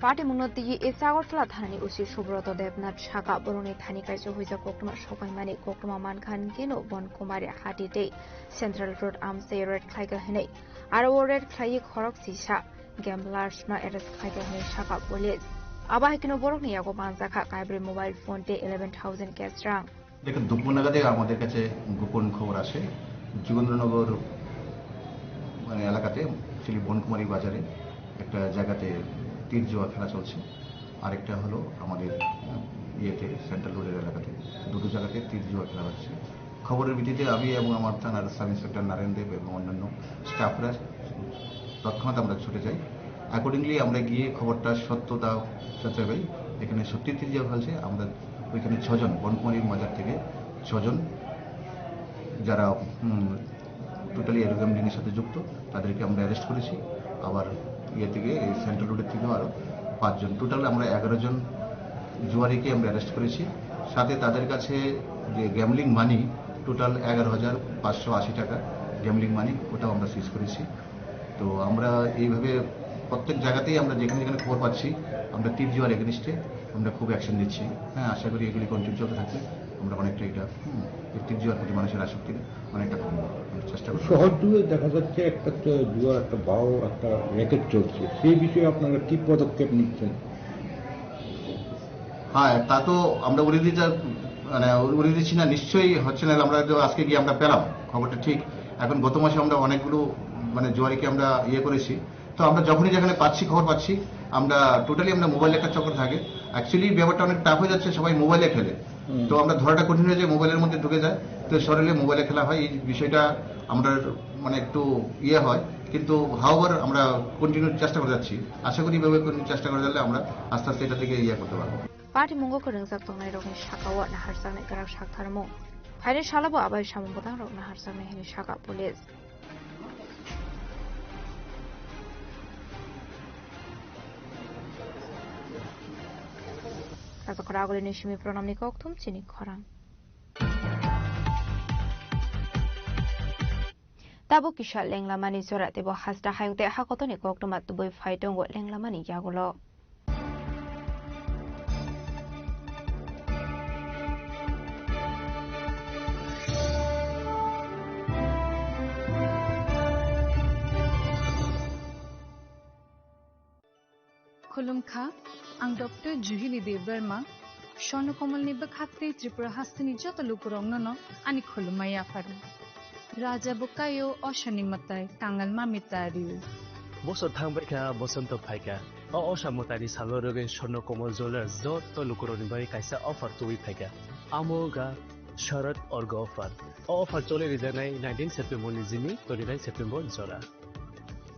पार्टी मुन्नति इस्ट আগরতলা থানানি ওসি সুব্রত দেবনাথ শাখা বরুণী থানি কাইজো হইজা কোকটমা সবাইমানি কোকটমা মানখান কেনো বনকুমারী হাটিতে সেন্ট্রাল রোড আমসে রেড খ্লাইকা হনে আর ও রেড খ্লাই খরক সিসা গেমলার্স না এরেস্ট খ্লাইকা হনে শাখা পুলিশ আবাহে কেনো বরুণী यागो মানজাখা কাইব্রে মোবাইল ফোন তে 11,000 ক্যাশ রাং। দেখুন দুপুর নাগাদে আমাদের কাছে গোপন খবর আসে যোগেন্দ্রনগর মানে এলাকাতে সেই বনকুমারী বাজারে একটা জায়গাতে তীর জুয়া খেলা চলছে, আরেকটা হলো আমাদের ইয়েতে সেন্ট্রাল রোডের এলাকাতে, দুটো জায়গাতে তীর জুয়া খেলা হচ্ছে। খবরের ভিত্তিতে আমি এবং আমার থানার সাব ইন্সপেক্টর নারায়ণ দেব এবং অন্যান্য স্টাফরা তৎক্ষণাৎ আমরা ছুটে যাই। অ্যাকর্ডিংলি আমরা গিয়ে খবরটা সত্যতা যাচাই পাই, এখানে সত্যি তীর জুয়া খেলছে। আমরা ওইখানে 6 জন বনকুমারীর বাজার থেকে 6 জন যারা টোটালি এরোগ্যামলিংয়ের সাথে যুক্ত তাদেরকে আমরা অ্যারেস্ট করেছি। আবার ইয়ে থেকে সেন্ট্রাল রোডের থেকেও আরও 5 জন, টোটাল আমরা 11 জন জুয়ারিকে আমরা অ্যারেস্ট করেছি। সাথে তাদের কাছে যে গ্যামলিং মানি টোটাল 11,580 টাকা গ্যামলিং মানি, ওটাও আমরা সিজ করেছি। তো আমরা এইভাবে প্রত্যেক জায়গাতেই আমরা যেখানে যেখানে খবর পাচ্ছি আমরা তীর জুয়ার এগেনিস্টে আমরা খুব অ্যাকশন নিচ্ছি। হ্যাঁ, আশা করি এগুলি কন্টিনিউ চলতে থাকবে। আমরা অনেকটা এটা তীর জুয়ার প্রতি মানুষের আসক্তির অনেকটা কমানোর চেষ্টা করছি। শহর জুড়ে দেখা যাচ্ছে একটা জুয়ার একটা বড় একটা র্যাকেট চলছে, সেই বিষয়ে আপনারা কি পদক্ষেপ নিচ্ছেন? হ্যাঁ, তা তো আমরা উড়িয়ে দিচ্ছি না, নিশ্চয়ই হচ্ছে না। আমরা আজকে গিয়ে আমরা পেলাম খবরটা ঠিক। এখন গত মাসে আমরা অনেকগুলো মানে জুয়ারিকে আমরা ইয়ে করেছি। তো আমরা যখনই যেখানে পাচ্ছি খবর পাচ্ছি আমরা টোটালি আমরা মোবাইলে একটা চক্র থাকে। অ্যাকচুয়ালি ব্যাপারটা অনেক টাফ হয়ে যাচ্ছে, সবাই মোবাইলে খেলে, তো আমরা ধরাটা কঠিন হয়ে যায়, মোবাইলের মধ্যে ঢুকে যায়, তো শরীরে মোবাইলে খেলা হয়। এই বিষয়টা আমরা মানে একটু ইয়ে হয়, কিন্তু হাওয়ার আমরা কন্টিনিউ চেষ্টা করে যাচ্ছি। আশা করি এইভাবে কন্টিনিউ চেষ্টা করে যালে আমরা আস্তে আস্তে এটা থেকে ইয়ে করতে পারবো। পার্টি মুঙ্গো করংজাক তংনাই রকনি শাখাওয়া নাহারজাকনাই গারাক শাকথারমো ফাইনে শালাবো আবাই সামুবদাং রক নাহারজাকনাই হেনি শাখা পুলিশ তারপর আগলে নিশিমি প্রণামনি কক্থুম চিনি খরাং তাবো কিসা লেংলামানি জরা দেব হাসদা হায়ুতে হাকতনি কক্টমা তুবই ফাইটঙ্গ লেংলামানি ইয়াগুলো खुलुमखा आं डॉक्टर जुहिली देवबर्मा स्वर्णकमलनि बखाते त्रिपुरा हास्तिनि जत लुकुरंगनो आनि खुलुमाय आफार राजा बुकायो अशनिमताय कांगाल मामितारिउ बसर थांबायखा बसंत फायखा असामतारि सालरगे स्वर्णकमल ज्वेलर्स जत लुकुरनि बाय कायसा अफार तुइ फायखा आमोगा शरद अर्ग अफार चले रिजानाय 19 सेप्टेम्बर निजिनि 29 सेप्टेम्बर जरा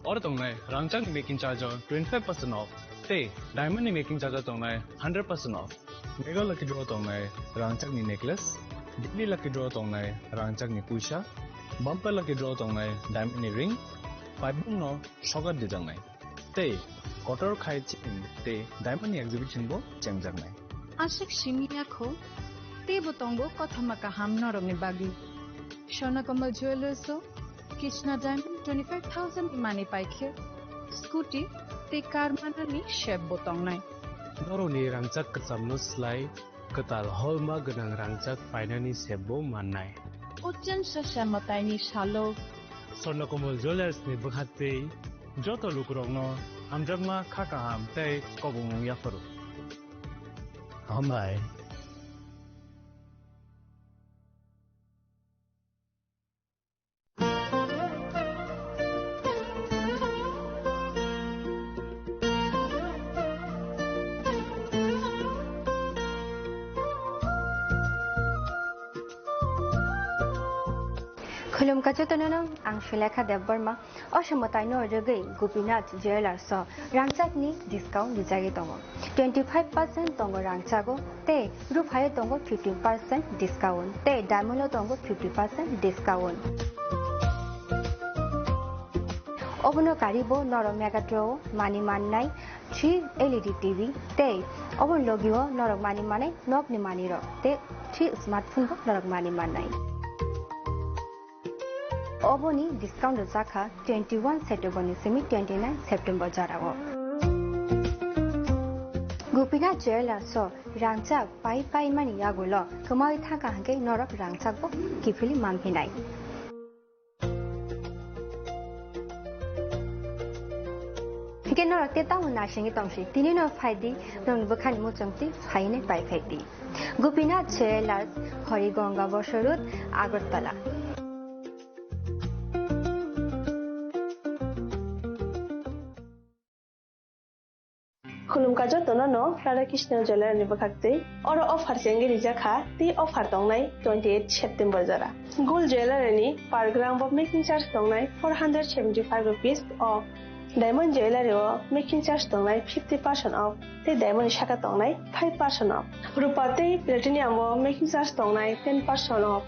और तंगनाय रांचांग मेकिंग चार्ज 25% ऑफ ते डायमंड मेकिंग चार्ज तंगनाय 100% ऑफ मेगा लकी ड्रॉ तंगनाय रांचांग नि नेकलेस दिल्ली लकी ड्रॉ तंगनाय रांचांग नि पुइसा बम्पर लकी ड्रॉ तंगनाय डायमंड नि रिंग पाइबुं नो सगत दिजांनाय ते कटर खाय चिन ते डायमंड नि एग्जिबिशन बो चेंगजांनाय आशिक सिमियाखो ते बतंगो कथामाका हामनरंगनि बागि स्वर्णकमल ज्वेलर्स कृष्णा डायमंड 25,000 माने पाइखे स्कूटी ते कार मानानि शेप बोतंगनाय नरनि रांचाक कचामनो स्लाय कताल हलमा गोनां रांचाक पाइनानि शेपबो माननाय उज्जैन ससामतायनि सालो स्वर्णकमल ज्वेलर्स नि बखाते जत लुकुरंनो Hamjagma Kakaham Tay Kobung Yafaru. Hamai. Khulum kachutanano ang Shulekha Debbarma Oshamatay no Ragay Gopinath Jewelers Rangchak ni discount dijagi tongo 25% tongo rangchago te ruphayo tongo 15% discount te diamond tongo 50% discount Obono karibo noro megatro mani manai 3 LED TV te obon logio noro mani manai nok ni mani ro te 3 smartphone bo noro mani manai Oboni discount Zaka 21 September semi 29 September Jarago. Gopinath Jewelers so Rangchak pai mani yagulo kamai thaka hange norok rangchak bo kifili mamphinai. Hige norok te tamu nashingi tongshi tini no phaidi nong bukhani mo chongti phaine pai phaidi. Gopinath Jewelers Horigonga Boshorut Agartala. Khulum kajo tonono Radha Krishna Jewelry ni bakakte oro offer sengi rijaka ti offer tongnai 28 September jara gold jewelry ni per gram of making charge tongnai 475 rupees of diamond jewelry o making charge tongnai 50% off te diamond shaka tongnai 5% off rupa te platinum o making charge tongnai 10% off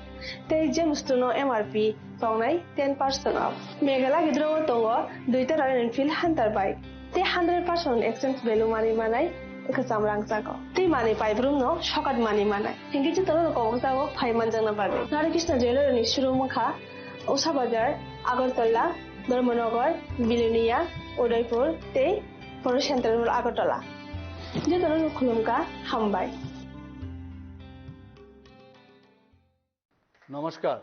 te gemstone MRP tongnai 10% off megala gidro tongo duita Royal Enfield Hunter bike te 100% exchange value money manai ekasam rangchako te money pai brum no shokat money manai hingi je tono ko jago 5 manjana bage Radha Krishna Jewelry ni shuru mukha Usha Bazar Agartala Dharmanagar Bilonia Udaipur te Poro Central Agartala je tono khulumka hambai নমস্কার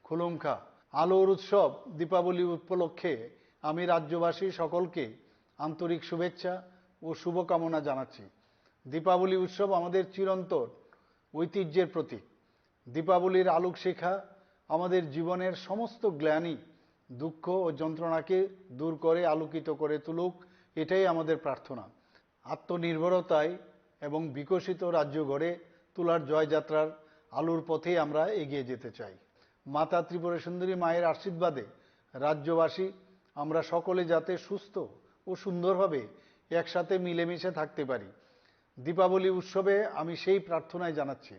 খুলুমখা আলোর উৎসব দীপাবলি উপলক্ষে আমি রাজ্যবাসী সকলকে আন্তরিক শুভেচ্ছা ও শুভকামনা জানাচ্ছি দীপাবলি উৎসব আমাদের চিরন্তন ঐতিহ্যের প্রতীক দীপাবলির আলোক শিখা আমাদের জীবনের সমস্ত গ্লানি দুঃখ ও যন্ত্রণাকে দূর করে আলোকিত করে তুলুক এটাই আমাদের প্রার্থনা আত্মনির্ভরতায় এবং বিকশিত রাজ্য গড়ে তোলার জয়যাত্রার আলোর পথে আমরা এগিয়ে যেতে চাই মাতা ত্রিপুরা সুন্দরী মায়ের আশীর্বাদে রাজ্যবাসী আমরা সকলে যাতে সুস্থ ও সুন্দরভাবে একসাথে মিলেমিশে থাকতে পারি দীপাবলি উৎসবে আমি সেই প্রার্থনাই জানাচ্ছি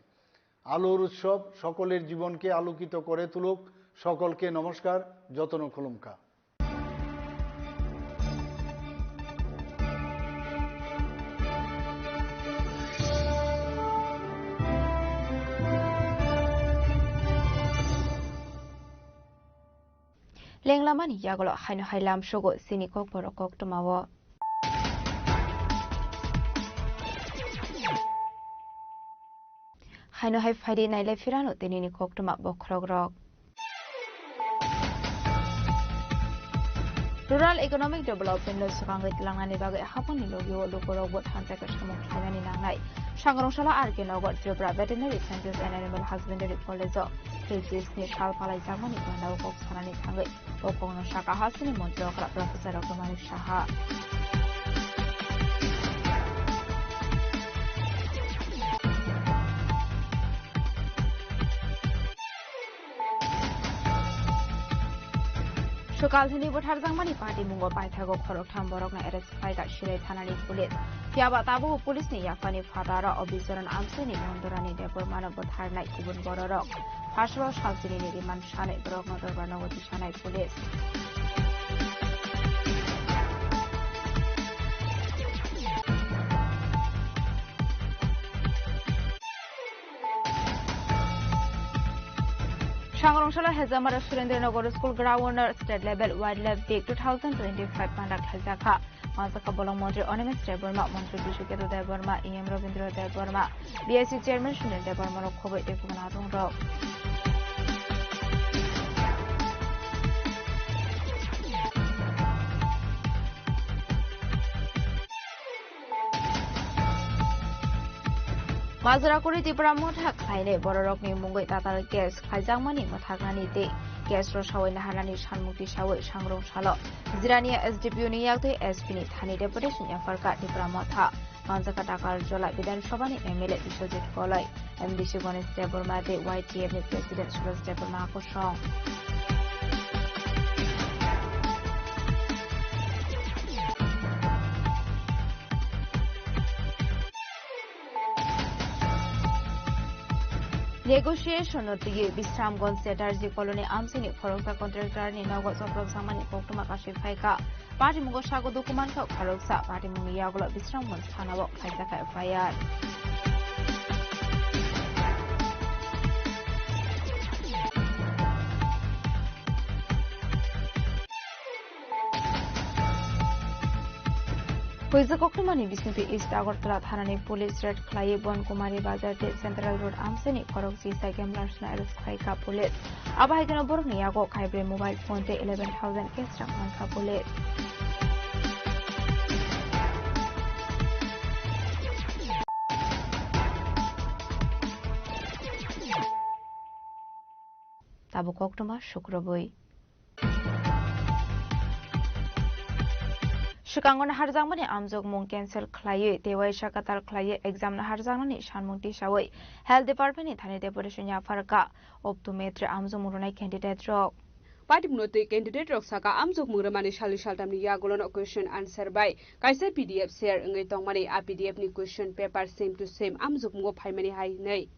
আলোর উৎসব সকলের জীবনকে আলোকিত করে তুলুক সকলকে নমস্কার যতন খুলুমকা Lenglamani yagolo haino hailam shogo siniko borokok tomawo haino hai faidi naile firano tenini kok toma bokrogrok Rural Economic Development lo sukangai tilangani bagai haponi logio lukorok bot hantai ka samok khayani langnai Sangrongshara Arke Nogor Tripura Veterinary Sciences and Animal Husbandry College Physics ni shal palai jamani bandau kok sanani thangai Pokongno Shaka Hasini Montrokra Professor Dr. Manik Shaha Sukalthini Botharjangmani Party Mungo Paithago Khorok Thamborokna arrest khaida Shilai Thanani Police Piaba Tabu Police ni Yafani Fadara Obisaran Amsini Nondorani Debormana Botharnai Kubun Bororok Hashro Shalsini ni Riman Shanai Borok Nodorbanawati Shanai Police Sangrongshara Hezamara Surendranagar School Ground State Level Wildlife Week 2025 conduct Hezaka Masaka Bolong Montri Onimis Deborma Montri Bishuketu Deborma EM Robindra Deborma BSc Chairman Shunil Deborma Kobe Dekumanatung Rock Mazurakuri Tipra Motak Haine, Borokni Mungo Tatar Gas, Kajamani, Motakani Day, Gas Roshaw in Hanani Shanmuki Shaw, Shangro Shalo, Zirania as Depuniate as Finit, Hani Deputation Yafarka Tipra Mota, Manzakatakar Jola, Bidan Shabani, Emile Ishojit Koloi, and Bishopon Stebormate, YTF President Sulas Stebormako Shong. Negotiation of the Bisramgon Setarji Colony Amsini Korokta contractor in August of Samani Poktumakashi Faika, Party Mugoshago Documanto Karoksa, Party Mumiago Bisramgon Tanawak Faitaka Fire. Kuisa Koktumani Bisnipi East Agortala Hanani Police Red Clay Bon Kumari Bazar Central Road Amseni Koroksi Sagam National Skyka Police Abahagana Borniago Kybre mobile phone 11,000 Kestra Manka Police. Tabu Koktuma Shukrabui. Shikangon Harzamani Amzog Mung cancel Claye, Dewa Shakatal Claye, exam Harzamani, Shanmunti Shaway, Health Department in Tani Deputation Yafarka, Optometry Amzomurana candidate rock. Patimnote candidate rock Saka Amzog Muramani Shali Shaltam Yagolon question answer by Kaisa PDF share Ngitongmani a PDF ni question paper same to same Amzog Mo Paimani Hai Nay.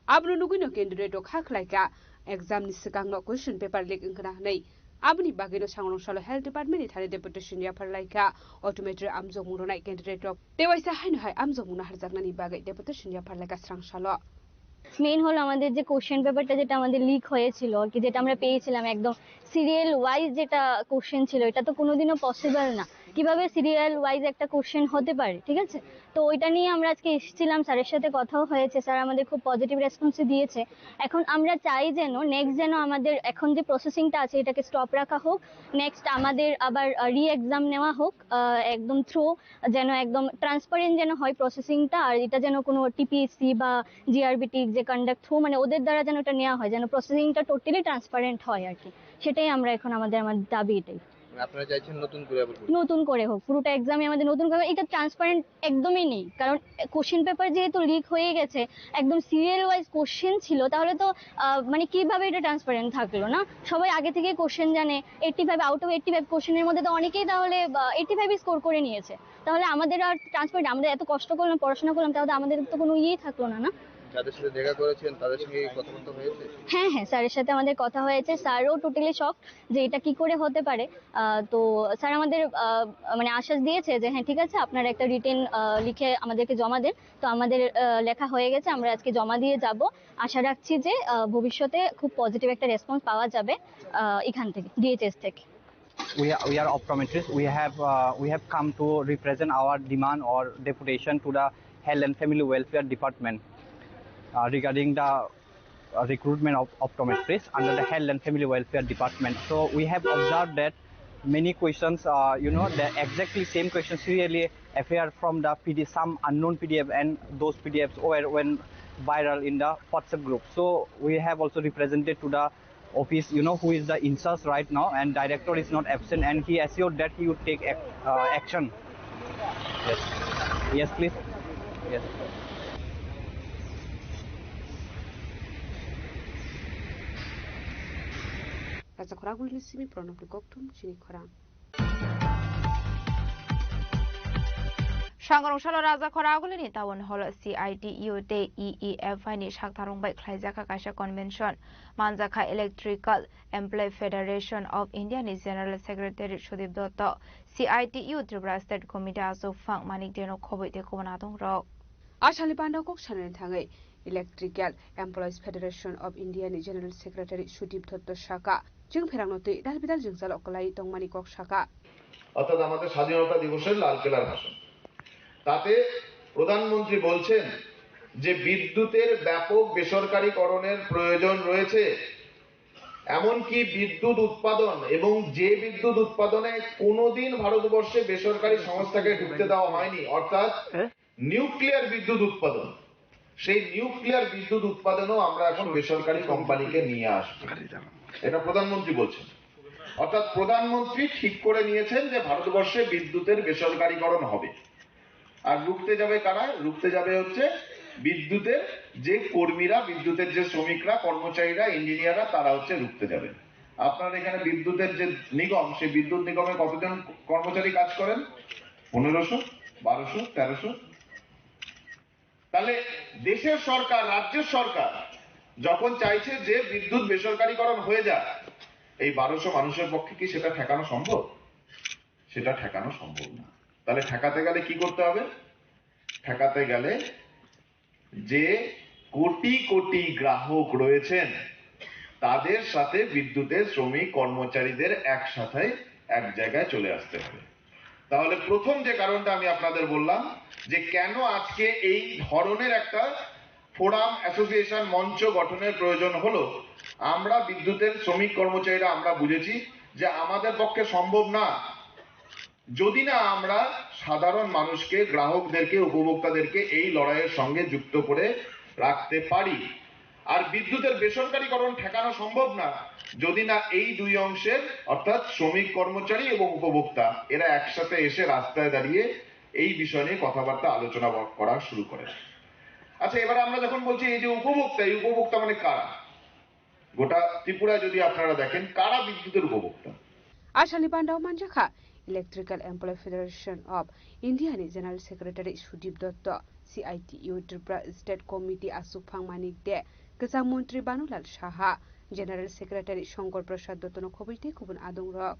Abrunuguno candidate rock Haklaika, exam Nisikang question paper lake in Kanay. Abni Bagino Shangon Shala Health Department in Tani Deputation Yaparlaika, Autometry Amzog Murana candidate rock. There was a high Amzog Munarzanani Bagay Deputation Yaparlaka Strang Shala. Main হলো আমাদের যে question পেপারটা যেটা আমাদের leak হয়েছিল আর কি যেটা আমরা পেয়েছিলাম একদম সিরিয়াল ওয়াইজ যেটা কোশ্চেন ছিল এটা তো কোনোদিনও পসিবল না কিভাবে সিরিয়াল ওয়াইজ একটা কোশ্চেন হতে পারে ঠিক আছে তো ওইটা নিয়ে আমরা আজকে এসেছিলাম স্যারের সাথে কথাও হয়েছে স্যার আমাদের খুব পজিটিভ রেসপন্স দিয়েছে এখন আমরা চাই যেন নেক্সট যেন আমাদের এখন যে প্রসেসিংটা আছে এটাকে স্টপ রাখা হোক নেক্সট আমাদের আবার রি এক্সাম নেওয়া হোক একদম থ্রু যেন একদম ট্রান্সপারেন্ট যেন হয় প্রসেসিংটা আর এটা যেন কোনো টিপিএসসি বা জিআরবিটি যে কন্ডাক্ট থ্রু মানে ওদের দ্বারা যেন এটা নেওয়া হয় যেন প্রসেসিংটা টোটালি ট্রান্সপারেন্ট হয় আর কি সেটাই আমরা এখন আমাদের দাবি এটাই আপনারা চাইছেন নতুন করে হোক পুরোটা এক্সামে আমাদের নতুন করে এটা ট্রান্সপারেন্ট একদমই নেই কারণ কোশ্চেন পেপার যেহেতু লিক হয়ে গেছে একদম সিরিয়াল ওয়াইজ কোশ্চেন ছিল তাহলে তো মানে কিভাবে এটা ট্রান্সপারেন্ট থাকলো না সবাই আগে থেকে কোশ্চেন জানে 85 আউট অফ 85 কোশ্চেনের মধ্যে তো অনেকেই তাহলে 85 স্কোর করে নিয়েছে তাহলে আমাদের আর ট্রান্সপারেন্ট আমরা এত কষ্ট করলাম পড়াশোনা করলাম তাহলে আমাদের তো কোনো ইয়েই থাকলো না যাদের সাথে দেখা করেছেন তাদের সঙ্গে কথাবার্তা হয়েছে হ্যাঁ হ্যাঁ স্যারের সাথে আমাদের কথা হয়েছে স্যারও টোটালি শক যে এটা কি করে হতে পারে তো স্যার আমাদের মানে আশ্বাস দিয়েছে যে হ্যাঁ ঠিক আছে আপনারা একটা রিটেন লিখে আমাদেরকে জমা দেন তো আমাদের লেখা হয়ে গেছে আমরা আজকে জমা দিয়ে যাব আশা রাখছি যে ভবিষ্যতে খুব পজিটিভ একটা রেসপন্স পাওয়া যাবে এখান থেকে ডিএইচএস থেকে We are optometrists. We have come to represent our demand or deputation to the Health and Family Welfare Department regarding the recruitment of optometrists under the Health and Family Welfare Department. So we have observed that many questions, the exactly same questions really appear from the PDF, some unknown PDF, and those PDFs went viral in the WhatsApp group. So we have also represented to the office, who is the in charge right now, and director is not absent, and he assured that he would take action. Yes. Yes, please. Yes. Raza Koragul Nisimi Pronopi Koktum, Chini Koran. Shangarong Shalo Raza Koragul in Tawan Hall CITU Day EEF ni Shaktarong by Klaizaka Kasha Convention, Manzaka Electrical Employee Federation of India ni General Secretary Shudip Dotto, CITU Tribra State Committee Aso Fang Manik Deno Kobe de Komanatong Rock. Ashali Panda Kok Shannon Tangai, Electrical Employees Federation of India ni General Secretary Shudip Dotto Shaka. Jung Peranote, Dalbidal Jungsal Okolai Tongmani Kok Shaka. অর্থাৎ আমাদের স্বাধীনতা দিবসের লালকেল্লার ভাষণ তাতে প্রধানমন্ত্রী বলছেন যে বিদ্যুতের ব্যাপক বেসরকারীকরণের প্রয়োজন রয়েছে এমনকি বিদ্যুৎ উৎপাদন এবং যে বিদ্যুৎ উৎপাদনে কোনোদিন ভারতবর্ষে বেসরকারি সংস্থাকে ঢুকতে দেওয়া হয়নি অর্থাৎ নিউক্লিয়ার বিদ্যুৎ উৎপাদন সেই নিউক্লিয়ার বিদ্যুৎ উৎপাদনও আমরা এখন বেসরকারি কোম্পানিকে নিয়ে আসবো, এটা প্রধানমন্ত্রী বলছেন। অর্থাৎ প্রধানমন্ত্রী ঠিক করে নিয়েছেন যে ভারতবর্ষে বিদ্যুতের বেসরকারীকরণ হবে। আর রুখতে যাবে কারা? রুখতে যাবে হচ্ছে বিদ্যুতের যে কর্মীরা, বিদ্যুতের যে শ্রমিকরা, কর্মচারীরা, ইঞ্জিনিয়াররা, তারা হচ্ছে রুখতে যাবে। আপনার এখানে বিদ্যুতের যে নিগম, সেই বিদ্যুৎ নিগমে কতজন কর্মচারী কাজ করেন? 1500, 1200, 1300। তাহলে দেশের সরকার, রাজ্যের সরকার যখন চাইছে যে বিদ্যুৎ বেসরকারীকরণ হয়ে যায়, এই 1200 মানুষের পক্ষে কি সেটা ঠেকানো সম্ভব? সেটা ঠেকানো সম্ভব না। তাহলে ঠেকাতে গেলে কি করতে হবে? ঠেকাতে গেলে যে কোটি কোটি গ্রাহক রয়েছেন তাদের সাথে বিদ্যুতের শ্রমিক কর্মচারীদের একসাথে এক জায়গায় চলে আসতে হবে। তাহলে প্রথম যে কারণটা আমি আপনাদের বললাম যে কেন আজকে এই ধরনের একটা ফোরাম, অ্যাসোসিয়েশন, মঞ্চ গঠনের প্রয়োজন হলো, আমরা বিদ্যুতের শ্রমিক কর্মচারীরা আমরা বুঝেছি যে আমাদের পক্ষে সম্ভব না যদি না আমরা সাধারণ মানুষকে, গ্রাহকদেরকে, উপভোক্তাদেরকে এই লড়াইয়ের সঙ্গে যুক্ত করে রাখতে পারি। আর বিদ্যুতের বেসরকারীকরণ ঠেকানো সম্ভব না যদি না এই দুই অংশের, অর্থাৎ শ্রমিক কর্মচারী এবং উপভোক্তা, এরা একসাথে এসে রাস্তায় দাঁড়িয়ে এই বিষয় নিয়ে কথাবার্তা আলোচনা করা শুরু করে। আচ্ছা, এবার আমরা যখন বলছি এই যে উপভোক্তা, এই উপভোক্তা মানে কারা? গোটা ত্রিপুরা যদি আপনারা দেখেন, কারা বিদ্যুতের উপভোক্তা? আশালি পান্ডাও মানজাখা ইলেকট্রিক্যাল এমপ্লয় ফেডারেশন অফ ইন্ডিয়াनि general secretary Sudip Dutta, CITU Tripura state committee আসুকফাং মানিক দে, গোজাं মন্ত্রী বানুলাল সাহা, জেনারেল সেক্রেটারি শঙ্কর প্রসাদ দত্তন খবৈতে গুবুন আদং রক।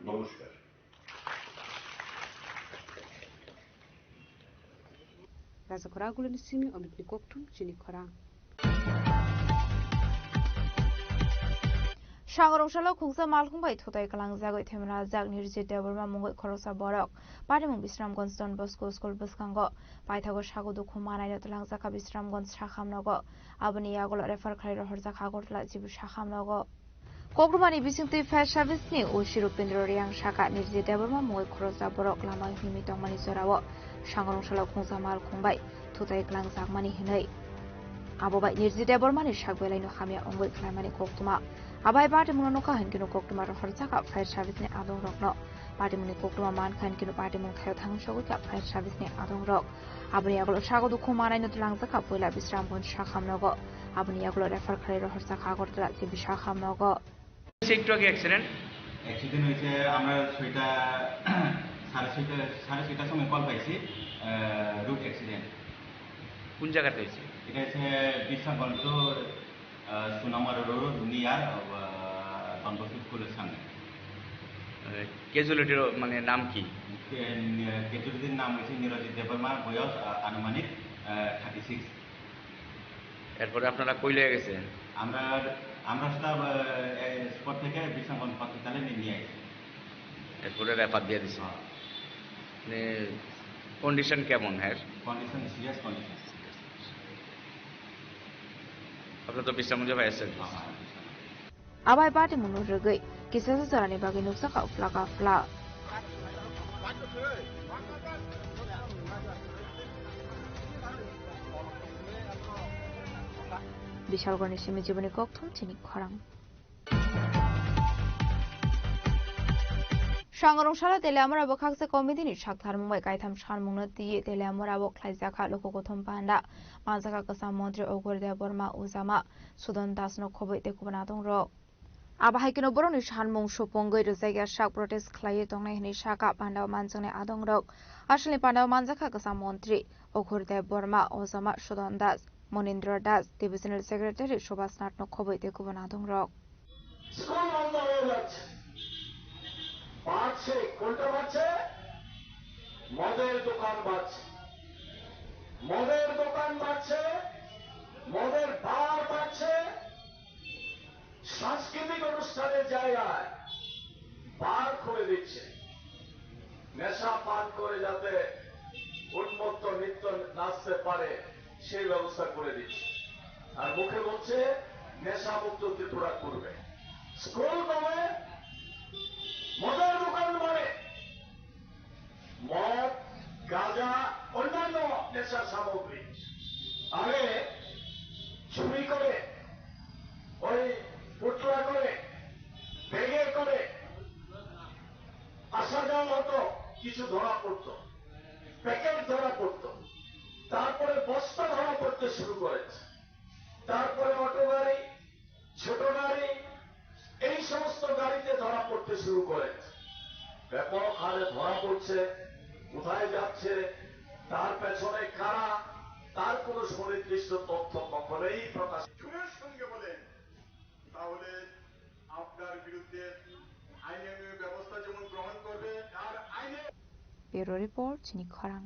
নমস্কার। রাজাখরা গুলনি সিমি অমিতনি কোকটুম চিনি খরা। Shangarongshalo khungsa malkhungbai thotai kalangjagoi themra jak nirjit deborma mungoi khorosa borok parimung Bisramganj Don Bosco School buskango paithago sagodu khumanai notalangjaka Bisramganj sakhamnogo aboni yagolo refer khairo horjak hagortla jibu sakhamnogo Kokrumani bisingtui fire service ni Ushiruk Pendro Riang Shaka nirjit deborma mungoi khorosa borok lama himi tongmani jorao Shangarongshalo khungsa malkhungbai thotai kalangjagmani hinai Abobai nirjit debormani sakbelaino khamia ongoi khlaimani koktuma Abai party muno kahan kino koktuma horjaka fire service ni adong rokno party muni koktuma man khan kino party mun khayo thang shogoi ka fire service ni adong rok abuni agolo sagodu khumanai no langjaka poila Bisramganj sakhamnogo abuni agolo refer khairo horjaka agortla je Bisakhamnogo sector ke accident হইছে আমরা সেটা 6:30 সময় call পাইছি root accident কোন জায়গাতে হয়েছে এটা হচ্ছে বিশাগঞ্জ সুনামার রোড নিয়ার Don Bosco স্কুলের সামনে ক্যাজুয়ালিটির মানে নাম কি ক্যাজুয়ালিটির নাম হচ্ছে নিরজিৎ দেববর্মা বয়স আনুমানিক 36 এরপরে আপনারা কই লয়ে গেছেন আমরা সব স্পট থেকে বিশাগঞ্জ হসপিটালে নিয়ে আসি এরপরে রেফার দিয়ে দিছি মানে কন্ডিশন কেমন হ্যাঁ কন্ডিশন সিরিয়াস কন্ডিশন আপনারা তো Bisramganj পাইছেন Abai party muno rogoi kisasa sarani bagi nuksa ka fla Bishalgoni simi jiboni kokthum chini khorang Shangarongshalo Teleamor abo khaksa komidini shakthar mumbai kaitham shanmungna tiye Teleamor abo khlaijaka lokokothom panda manjaka kasam montri Ogor Deborma Uzama Sudan Dasno khoboi tekubana dongrok Abahai kino boroni shanmung shopongoi rozaiga shak protest khlaiye tongnai hini shaka pandao manjangne adongrok asli pandao manjaka kasam montri Ogor Deborma Uzama Sudan Das Monindra Das Divisional Secretary Shobhas Natno khoboi tekubana dongrok বাড়ছে কোনটা বাড়ছে মদের দোকান বাড়ছে মদের বার বাড়ছে সাংস্কৃতিক অনুষ্ঠানের জায়গায় বার খুলে দিচ্ছে নেশা পান করে যাতে উন্মত্ত নৃত্য নাচতে পারে সেই ব্যবস্থা করে দিচ্ছে আর মুখে বলছে নেশামুক্ত ত্রিপুরা করবে স্কুল কমে মদের দোকান মানে মদ গাঁজা অন্যান্য নেশার সামগ্রী আগে চুরি করে ওই পুটলা করে ব্যাগে করে আসা যাওয়া হতো, কিছু ধরা পড়তো, প্যাকেট ধরা পড়তো, তারপরে বস্তা ধরা পড়তে শুরু করেছে, তারপরে অটো গাড়ি, ছোট গাড়ি, এই সমস্ত গাড়িতে ধরা পড়তে শুরু করেছে। ব্যাপক হারে ধরা পড়ছে, কোথায় যাচ্ছে, তার পেছনে কারা, তার কোন সুনির্দিষ্ট তথ্য কখনোই প্রকাশ চুরের সঙ্গে বলেন, তাহলে আপনার বিরুদ্ধে আইনের ব্যবস্থা যেমন গ্রহণ করবে তার আইনে। ব্যুরো রিপোর্ট চিনি খরাং।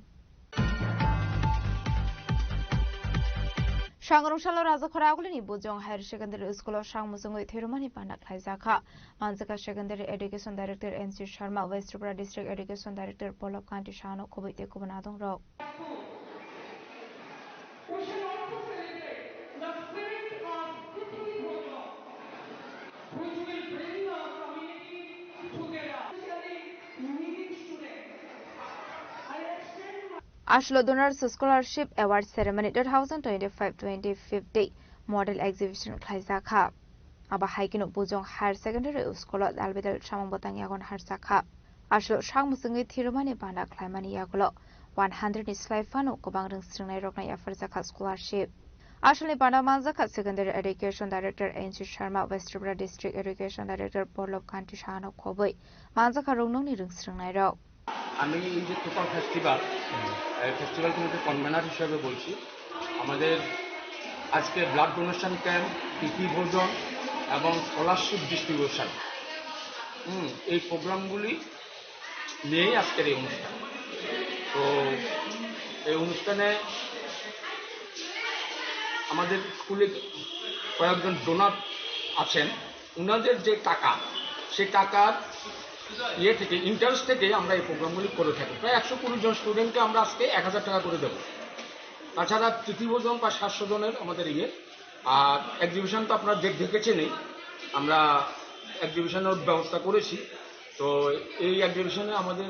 Shangrongshalo Razakhora Agulini Bujong Higher Secondary School of Shangmusungui Thirumani Panak Haizaka, Manzaka Secondary Education Director NC Sharma, West Tripura District Education Director Polop Kanti Shano Kobite Kubanadong Rock. Ashlo Donors Scholarship Award Ceremony 2025-2050 Model Exhibition Klaizakha Aba Haikino Bujong Higher Secondary School Albedal Shamang Botang Yagon Harsakha Ashlo Shangmusungi Thirumani Banda Klaimani Yagulo 100 is Slaifano Kobang Strinai Rokna Yafarzaka Scholarship Ashli Banda Manzaka Secondary Education Director NC Sharma West Tripura District Education Director Polop Kanti Shano Koboi Manzaka Rongnoni Strinai Rok আমি এই যে total festival কমিটির convener হিসেবে বলছি। আমাদের আজকে blood donation camp, তিথি ভোজন এবং স্কলারশিপ ডিস্ট্রিবিউশন এই প্রোগ্রামগুলি নিয়েই আজকের এই অনুষ্ঠান। তো এই অনুষ্ঠানে আমাদের স্কুলে কয়েকজন ডোনার আছেন, ওনাদের যে টাকা সেই টাকার থেকে ইন্টারেস্ট থেকে আমরা এই প্রোগ্রামগুলি করে থাকি। প্রায় 120 জন স্টুডেন্টকে আমরা আজকে 1000 টাকা করে দেবো। তাছাড়া তৃতীয়জন বা 700 জনের আমাদের আর এক্সিবিশন তো আপনারা দেখেছেনই, আমরা এক্সিবিশনের ব্যবস্থা করেছি। তো এই এক্সিবিশনে আমাদের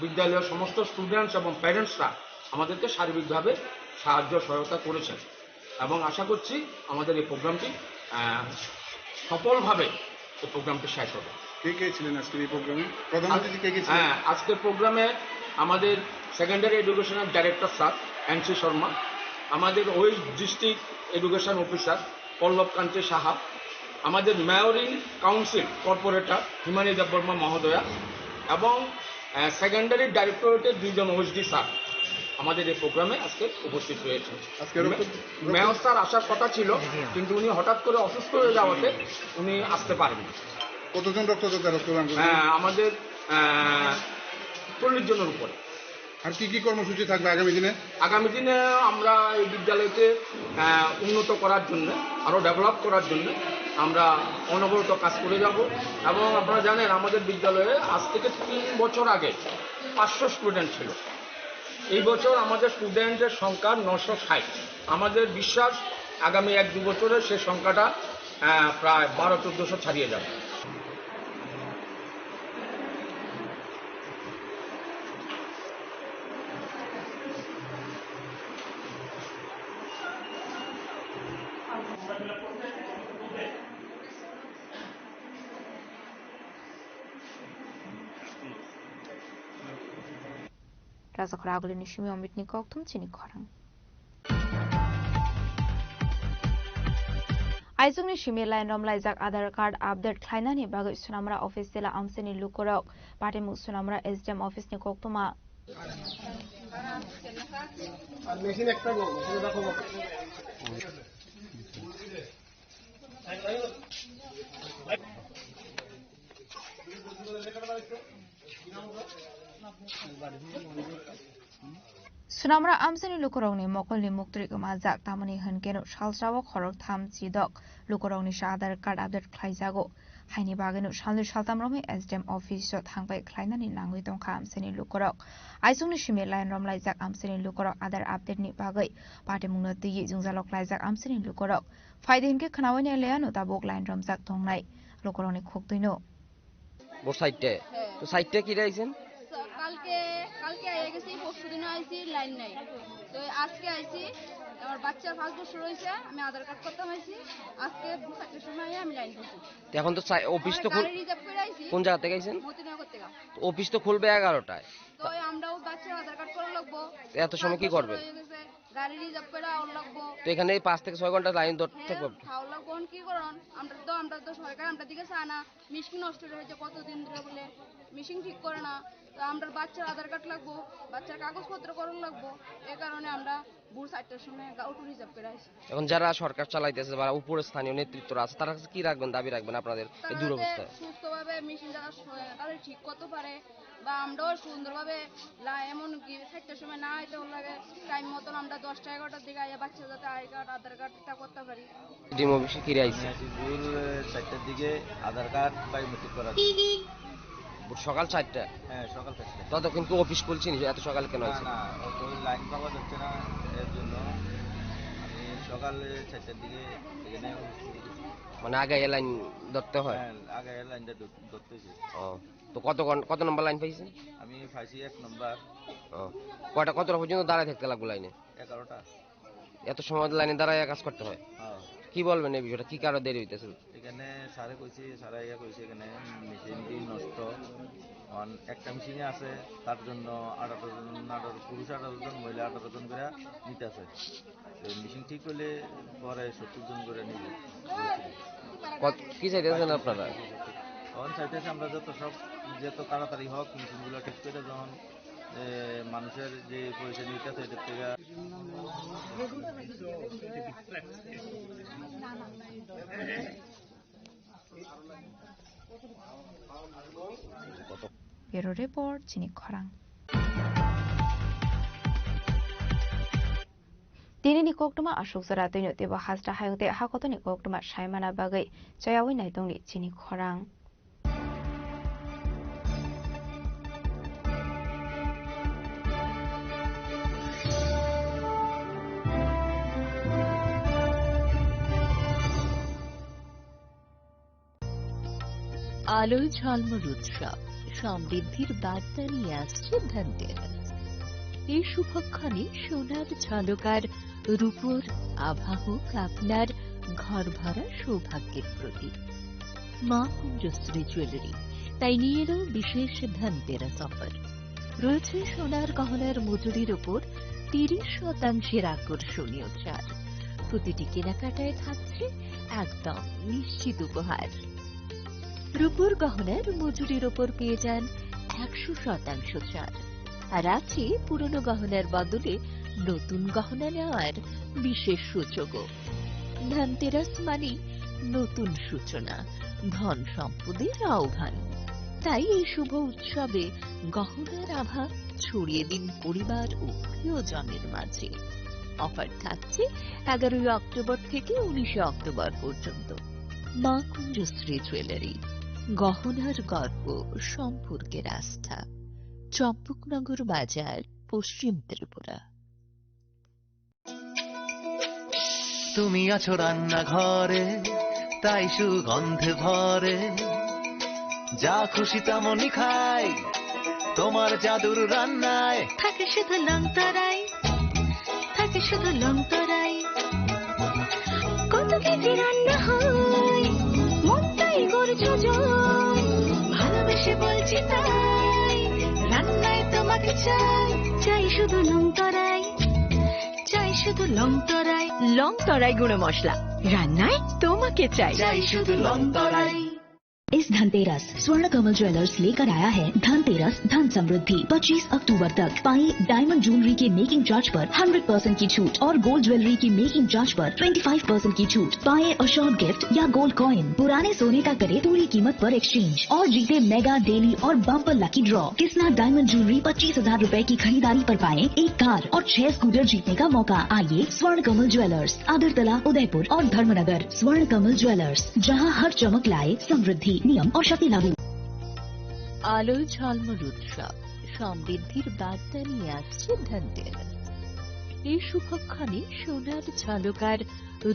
বিদ্যালয়ের সমস্ত স্টুডেন্টস এবং প্যারেন্টসরা আমাদেরকে সার্বিকভাবে সাহায্য সহায়তা করেছেন এবং আশা করছি আমাদের এই প্রোগ্রামটি সফলভাবে এই প্রোগ্রামটি শেষ হবে। কে কে ছিলেন আজকের এই প্রোগ্রামে? প্রধান অতিথি কে কে ছিলেন? হ্যাঁ, আজকের প্রোগ্রামে আমাদের সেকেন্ডারি এডুকেশনের ডাইরেক্টর স্যার এনসি শর্মা, আমাদের ওয়েস্ট ডিস্ট্রিক্ট এডুকেশন অফিসার পল্লব কান্তি সাহা, আমাদের মেয়রিং কাউন্সিল কর্পোরেটর হিমানী দেববর্মা মহোদয়া এবং সেকেন্ডারি ডাইরেক্টরেটের 2 জন ওএসডি স্যার আমাদের এই প্রোগ্রামে আজকে উপস্থিত হয়েছেন। মেয়র স্যার আসার কথা ছিল, কিন্তু উনি হঠাৎ করে অসুস্থ হয়ে যাওয়াতে উনি আসতে পারেননি। কতজন রক্তদাতা রক্তদান করবেন? আমাদের 40 জনের উপরে। আর কি কি কর্মসূচি থাকবে আগামী দিনে? আগামী দিনে আমরা এই বিদ্যালয়কে উন্নত করার জন্য, আরো ডেভেলপ করার জন্য আমরা অনবরত কাজ করে যাব। এবং আপনারা জানেন আমাদের বিদ্যালয়ে আজ থেকে 3 বছর আগে 500 স্টুডেন্ট ছিল। এই বছর আমাদের স্টুডেন্টের সংখ্যা 960। আমাদের বিশ্বাস আগামী 1-2 বছরে সেই সংখ্যাটা প্রায় 1200-1400 ছাড়িয়ে যাবে। Razakhora Agulini Shimi Omitni Koktum Chini Khorang. Aizungni Shimi Lain Rom Laizak Aadhaar Card Update Khlainani Bagai Sunamra Office Sela Amseni Lukorok Patimu Sunamra SDM Office Ni Koktuma machine একটা গো মেশিনে দেখো Sunamra Amseni Lukorongni Mokolni Muktri Kumazak Tamani Hankeno Shalsrawa Khorok Tham Chidok Lukorongni Aadhaar Card Update Khlaijago Haini Bagenu Shalni Shaltamromi SDM Office Shot Hangbai Khlainani Nangui Tongkha Amseni Lukorok Aizungni Shimi Lain Rom Laizak Amseni Lukorok Aadhaar Update Ni Bagai Patimungna Tiyi Jungjalok Laizak Amseni Lukorok Faidinke Khanawani Leano Tabok Lain Rom Jak Tongnai Lukorongni Khoktuino Bo site to site ki raisen কালকে কালকে আইয়া গেছি, পরশু দিনও আইছি, line নাই। তো আজকে আইছি, আমার বাচ্চার 5 বছর হয়েছে, আমি আধার কার্ড করতে আইছি, আজকে 4টার সময় আমি লাইন করছি। এখন তো অফিস তো রিজার্ভ করে আইছি। কোন জায়গা থেকে আইছেন? মতিনগর থেকে। অফিস তো খুলবে 11টায়। তো আমরাও বাচ্চার আধার কার্ড করা লাগবো। এত সময় কি করবেন? গাড়ি রিজার্ভ করে আওয়ার লাগবো। তো এখানে 5 থেকে 6 ঘন্টা লাইন ধরতে থাকবে। খাওয়া লাগবো, কি করন? আমরা তো সরকার আমরা দিকে চায় না, মেশিন নষ্ট হয়েছে কতদিন ধরে বলে, মেশিন ঠিক করে না। তো আমরা বাচ্চার আধার কার্ড লাগবো, বাচ্চার কাগজপত্র করার লাগবো, এই কারণে আমরা ভোর 4টার সময় অটো রিজার্ভ করে আসি। এখন যারা সরকার চালাইতেছে বা উপরে স্থানীয় নেতৃত্বরা আছে, তারা কি রাখবেন, দাবি রাখবেন আপনাদের এই দুরবস্থায়? সুস্থভাবে মেশিন যারা তাদের ঠিক করতে পারে, বা আমরাও সুন্দরভাবে এমন কি 4টার সময় না আইতে লাগে, টাইম মতন আমরা 10টা 11টার দিকে আইয়া বাচ্চা যাতে আই কার্ড আধার কার্ডটা করতে পারি। ডিম অফিসে কি আইছে? ভোর 4টার দিকে আধার কার্ড বায়োমেট্রিক করা। সকাল 4টা? হ্যাঁ, সকাল 4টা। ততক্ষণ কি অফিস খুলছি না? এত সকাল কেন আছে? না, লাইন পাওয়া যাচ্ছে না, এর জন্য আমি সকালে 4টার দিকে এখানে মানে আগে লাইন ধরতে হয়? হ্যাঁ, আগে লাইনটা ধরতে হয়েছে। ও, তো কত নম্বর লাইন পাইছেন? আমি পাইছি 1 নম্বর। ও, কতটা পর্যন্ত দাঁড়ায় থাকতে লাগবে লাইনে? 11টা। এত সময় লাইনে দাঁড়ায় কাজ করতে হয়? হ্যাঁ। কি বলবেন এই বিষয়টা, কি কারণে দেরি হইতেছে? এখানে স্যারে কইছে, স্যারা কইছে এখানে মেশিনটি নষ্ট, একটা মেশিনে আছে, তার জন্য 18 পুরুষ 18 জন, মহিলা 18 জন করে নিতে আছে। মেশিন ঠিক হলে পরে 70 জন করে নিবে। কি চাইতেছেন আপনারা? এখন চাইতেছে আমরা যত তাড়াতাড়ি হোক মেশিনগুলো ঠিক করে, যখন মানুষের যে পয়সা নিতে আছে এটার থেকে। Bureau Report Chinik Khorang. Dini ni koktuma ashok sara tino teba hasra hayute hakoto ni koktuma shaimana bagai chayawi naitong ni Chinik Khorang. আলোয় ঝলমল উৎসব সমৃদ্ধির বার্তা নিয়ে আসছে ধনতেরাস। এই শুভক্ষণে সোনার ঝলকার রূপোর আভা হোক আপনার ঘর ভরা সৌভাগ্যের প্রতীক। মা কুঞ্জশ্রী জুয়েলারি তাই নিয়ে এলো বিশেষ ধনতেরাস অফার। রয়েছে সোনার গহনার মজুরির ওপর 30% আকর্ষণীয় ছাড়। প্রতিটি কেনাকাটায় থাকছে একদম নিশ্চিত উপহার। রূপোর গহনার মজুরির ওপর পেয়ে যান 100% ছাড়, আর আছে পুরনো গহনার বদলে নতুন গহনা নেওয়ার বিশেষ সুযোগও। ধনতেরাস মানে নতুন সূচনা, ধন সম্পদের আহ্বান। তাই এই শুভ উৎসবে গহনার আভা ছড়িয়ে দিন পরিবার ও প্রিয়জনের মাঝে। অফার থাকছে 11 অক্টোবর থেকে 19 অক্টোবর পর্যন্ত। মা কুঞ্জশ্রী জুয়েলারি, গহনার গর্ব, সম্পর্কের আস্থা। চম্পকনগর বাজার, পশ্চিম ত্রিপুরা। তুমি আছো রান্নাঘরে, তাই সুগন্ধে ভরে, যা খুশি তেমনই খাই তোমার জাদুর রান্নায়। থাকে শুধু লংতরাই, থাকে শুধু লংতরাই, কত কেজি রান্না হয় মনটাই করছো জয়, ভালোবেসে বলছি তাই রান্নায় তোমাকে চাই, চাই শুধু লংতরাই, চাই শুধু লংতরাই। লংতরাই গুঁড়ো মশলা, রান্নায় তোমাকে চাই, চাই শুধু লংতরাই। इस धनतेरस स्वर्ण कमल ज्वेलर्स लेकर आया है धनतेरस धन समृद्धि। 25 अक्टूबर तक पाए डायमंड ज्वेलरी के मेकिंग चार्ज पर 100% की छूट और गोल्ड ज्वेलरी की मेकिंग चार्ज पर 25% की छूट। पाए अशोर्ड गिफ्ट या गोल्ड कॉइन। पुराने सोने का करे पूरी कीमत पर एक्सचेंज और जीते मेगा डेली और bumper lucky draw. Kisna diamond jewellery 25,000 रूपए की खरीदारी पर पाए 1 कार और 6 स्कूटर जीतने का मौका। आइए स्वर्ण कमल ज्वेलर्स, आगरतला, उदयपुर और धर्मनगर। स्वर्ण कमल ज्वेलर्स, जहाँ हर चमक लाए समृद्धि। नियम और शर्तें लागू। আলোয় ঝলমল উৎসব সমৃদ্ধির বার্তা নিয়ে আসছে ধনতেরাস। এই শুভক্ষণে সোনার ঝলকার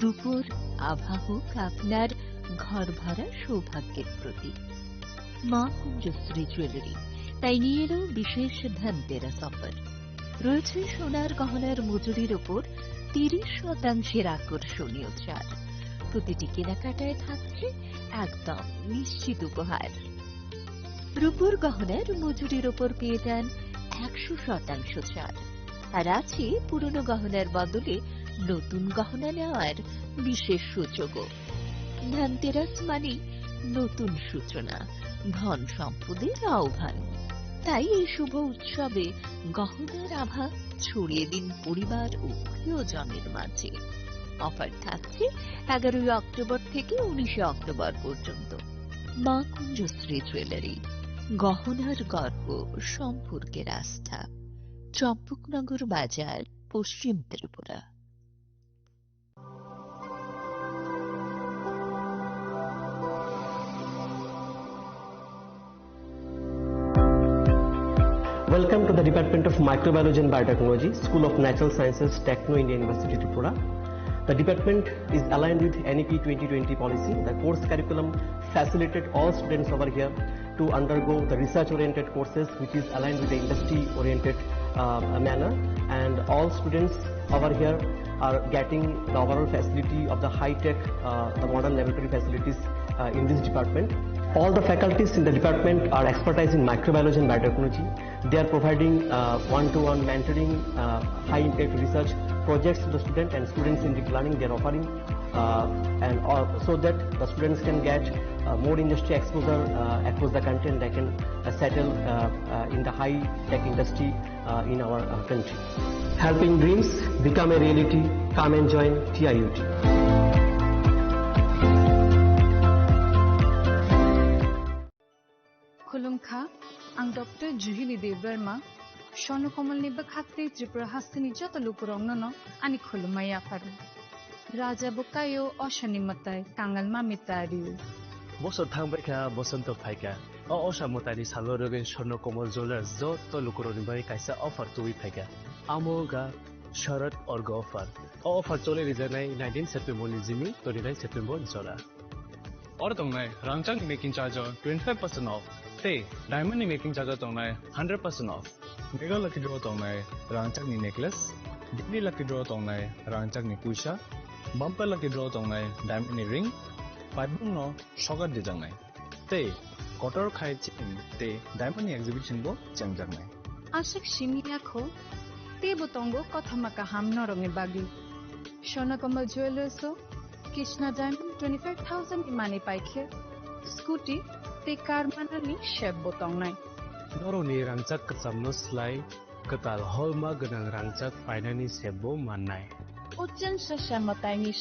রূপোর আভা হোক আপনার ঘর ভরা সৌভাগ্যের প্রতীক। মা কুঞ্জশ্রী জুয়েলারি তাই নিয়ে এলো বিশেষ ধনতেরাস অফার। রয়েছে সোনার গহনার মজুরির উপর 30% আকর্ষণীয় ছাড়। প্রতিটি কেনাকাটায় থাকছে একদম নিশ্চিত উপহার। রূপোর গহনার মজুরির উপর পেয়ে যান 100% ছাড়। আর আছে পুরনো গহনার বদলে নতুন গহনা নেওয়ার বিশেষ সুযোগও। ধনতেরাস মানে নতুন সূচনা, ধন সম্পদের আহ্বান। তাই এই শুভ উৎসবে গহনার আভা ছড়িয়ে দিন পরিবার ও প্রিয়জনের মাঝে। অফার থাকছে 11 অক্টোবর থেকে 19 অক্টোবর পর্যন্ত। মা কুঞ্জশ্রী জুয়েলারি, গহনার গর্ব, সম্পর্কের আস্থা। চম্পকনগর বাজার, পশ্চিম Tripura. Welcome to the Department of Microbiology and Biotechnology, School of Natural Sciences, Techno India University, Tripura. The department is aligned with NEP 2020 policy. The course curriculum facilitated all students over here to undergo the research-oriented courses, which is aligned with the industry-oriented manner. And all students over here are getting the overall facility of the high-tech, the modern laboratory facilities in this department. All the faculties in the department are expertise in microbiology and biotechnology. They are providing one-to-one mentoring, high-impact research projects to the student and students in deep learning. They are offering so that the students can get more industry exposure across the country, and they can settle in the high-tech industry in our country. Helping dreams become a reality. Come and join TIUT. खुलुमखा आं doctor जुहिली देव वर्मा स्वर्णकमलनि बखात्रि त्रिपुरा हास्तिनि जत लुकुरंनो आनि खुलुमाय आफारु राजा Bukayo अशनिमताय कांगाल मामितारिउ बसर थांबायखा बसंत फायका असामतानि सालरगेन स्वर्णकमल jewellers जत लुकुरनिबाय कायसा अफार तुइ फायका आमोगा शरद अर्ग अफार चले रिजानाय 19 September Jimmy 29 September जला और तंगनाय रांचांग मेकिंग चार्ज 25% ऑफ ते डायमंड मेकिंग चार्ज तंगनाय 100% ऑफ मेगा लकी ड्रॉ तंगनाय रांचांग नेकलेस डिग्री लकी ड्रॉ तंगनाय रांचांग कुइसा बम्पर लकी ड्रॉ तंगनाय डायमंड रिंग पाइबुंग नो सगर दिजांनाय ते कटर खाय चिन ते डायमंड एग्जिबिशन बो चंगजांनाय आशिक शिमियाखो ते बोतंगो कथामाका हाम नरंगे बागी स्वर्णकमल ज्वेलर्सो कृष्णा डायमंड 25,000 इमाने पाइखे स्कूटी ते कार माननि शेप बोतंगनाय नरनि रांचाक कचामनो स्लाय कताल हलमा गनां रांचाक फाइनानि शेपबो माननाय उच्चन सशमतायनि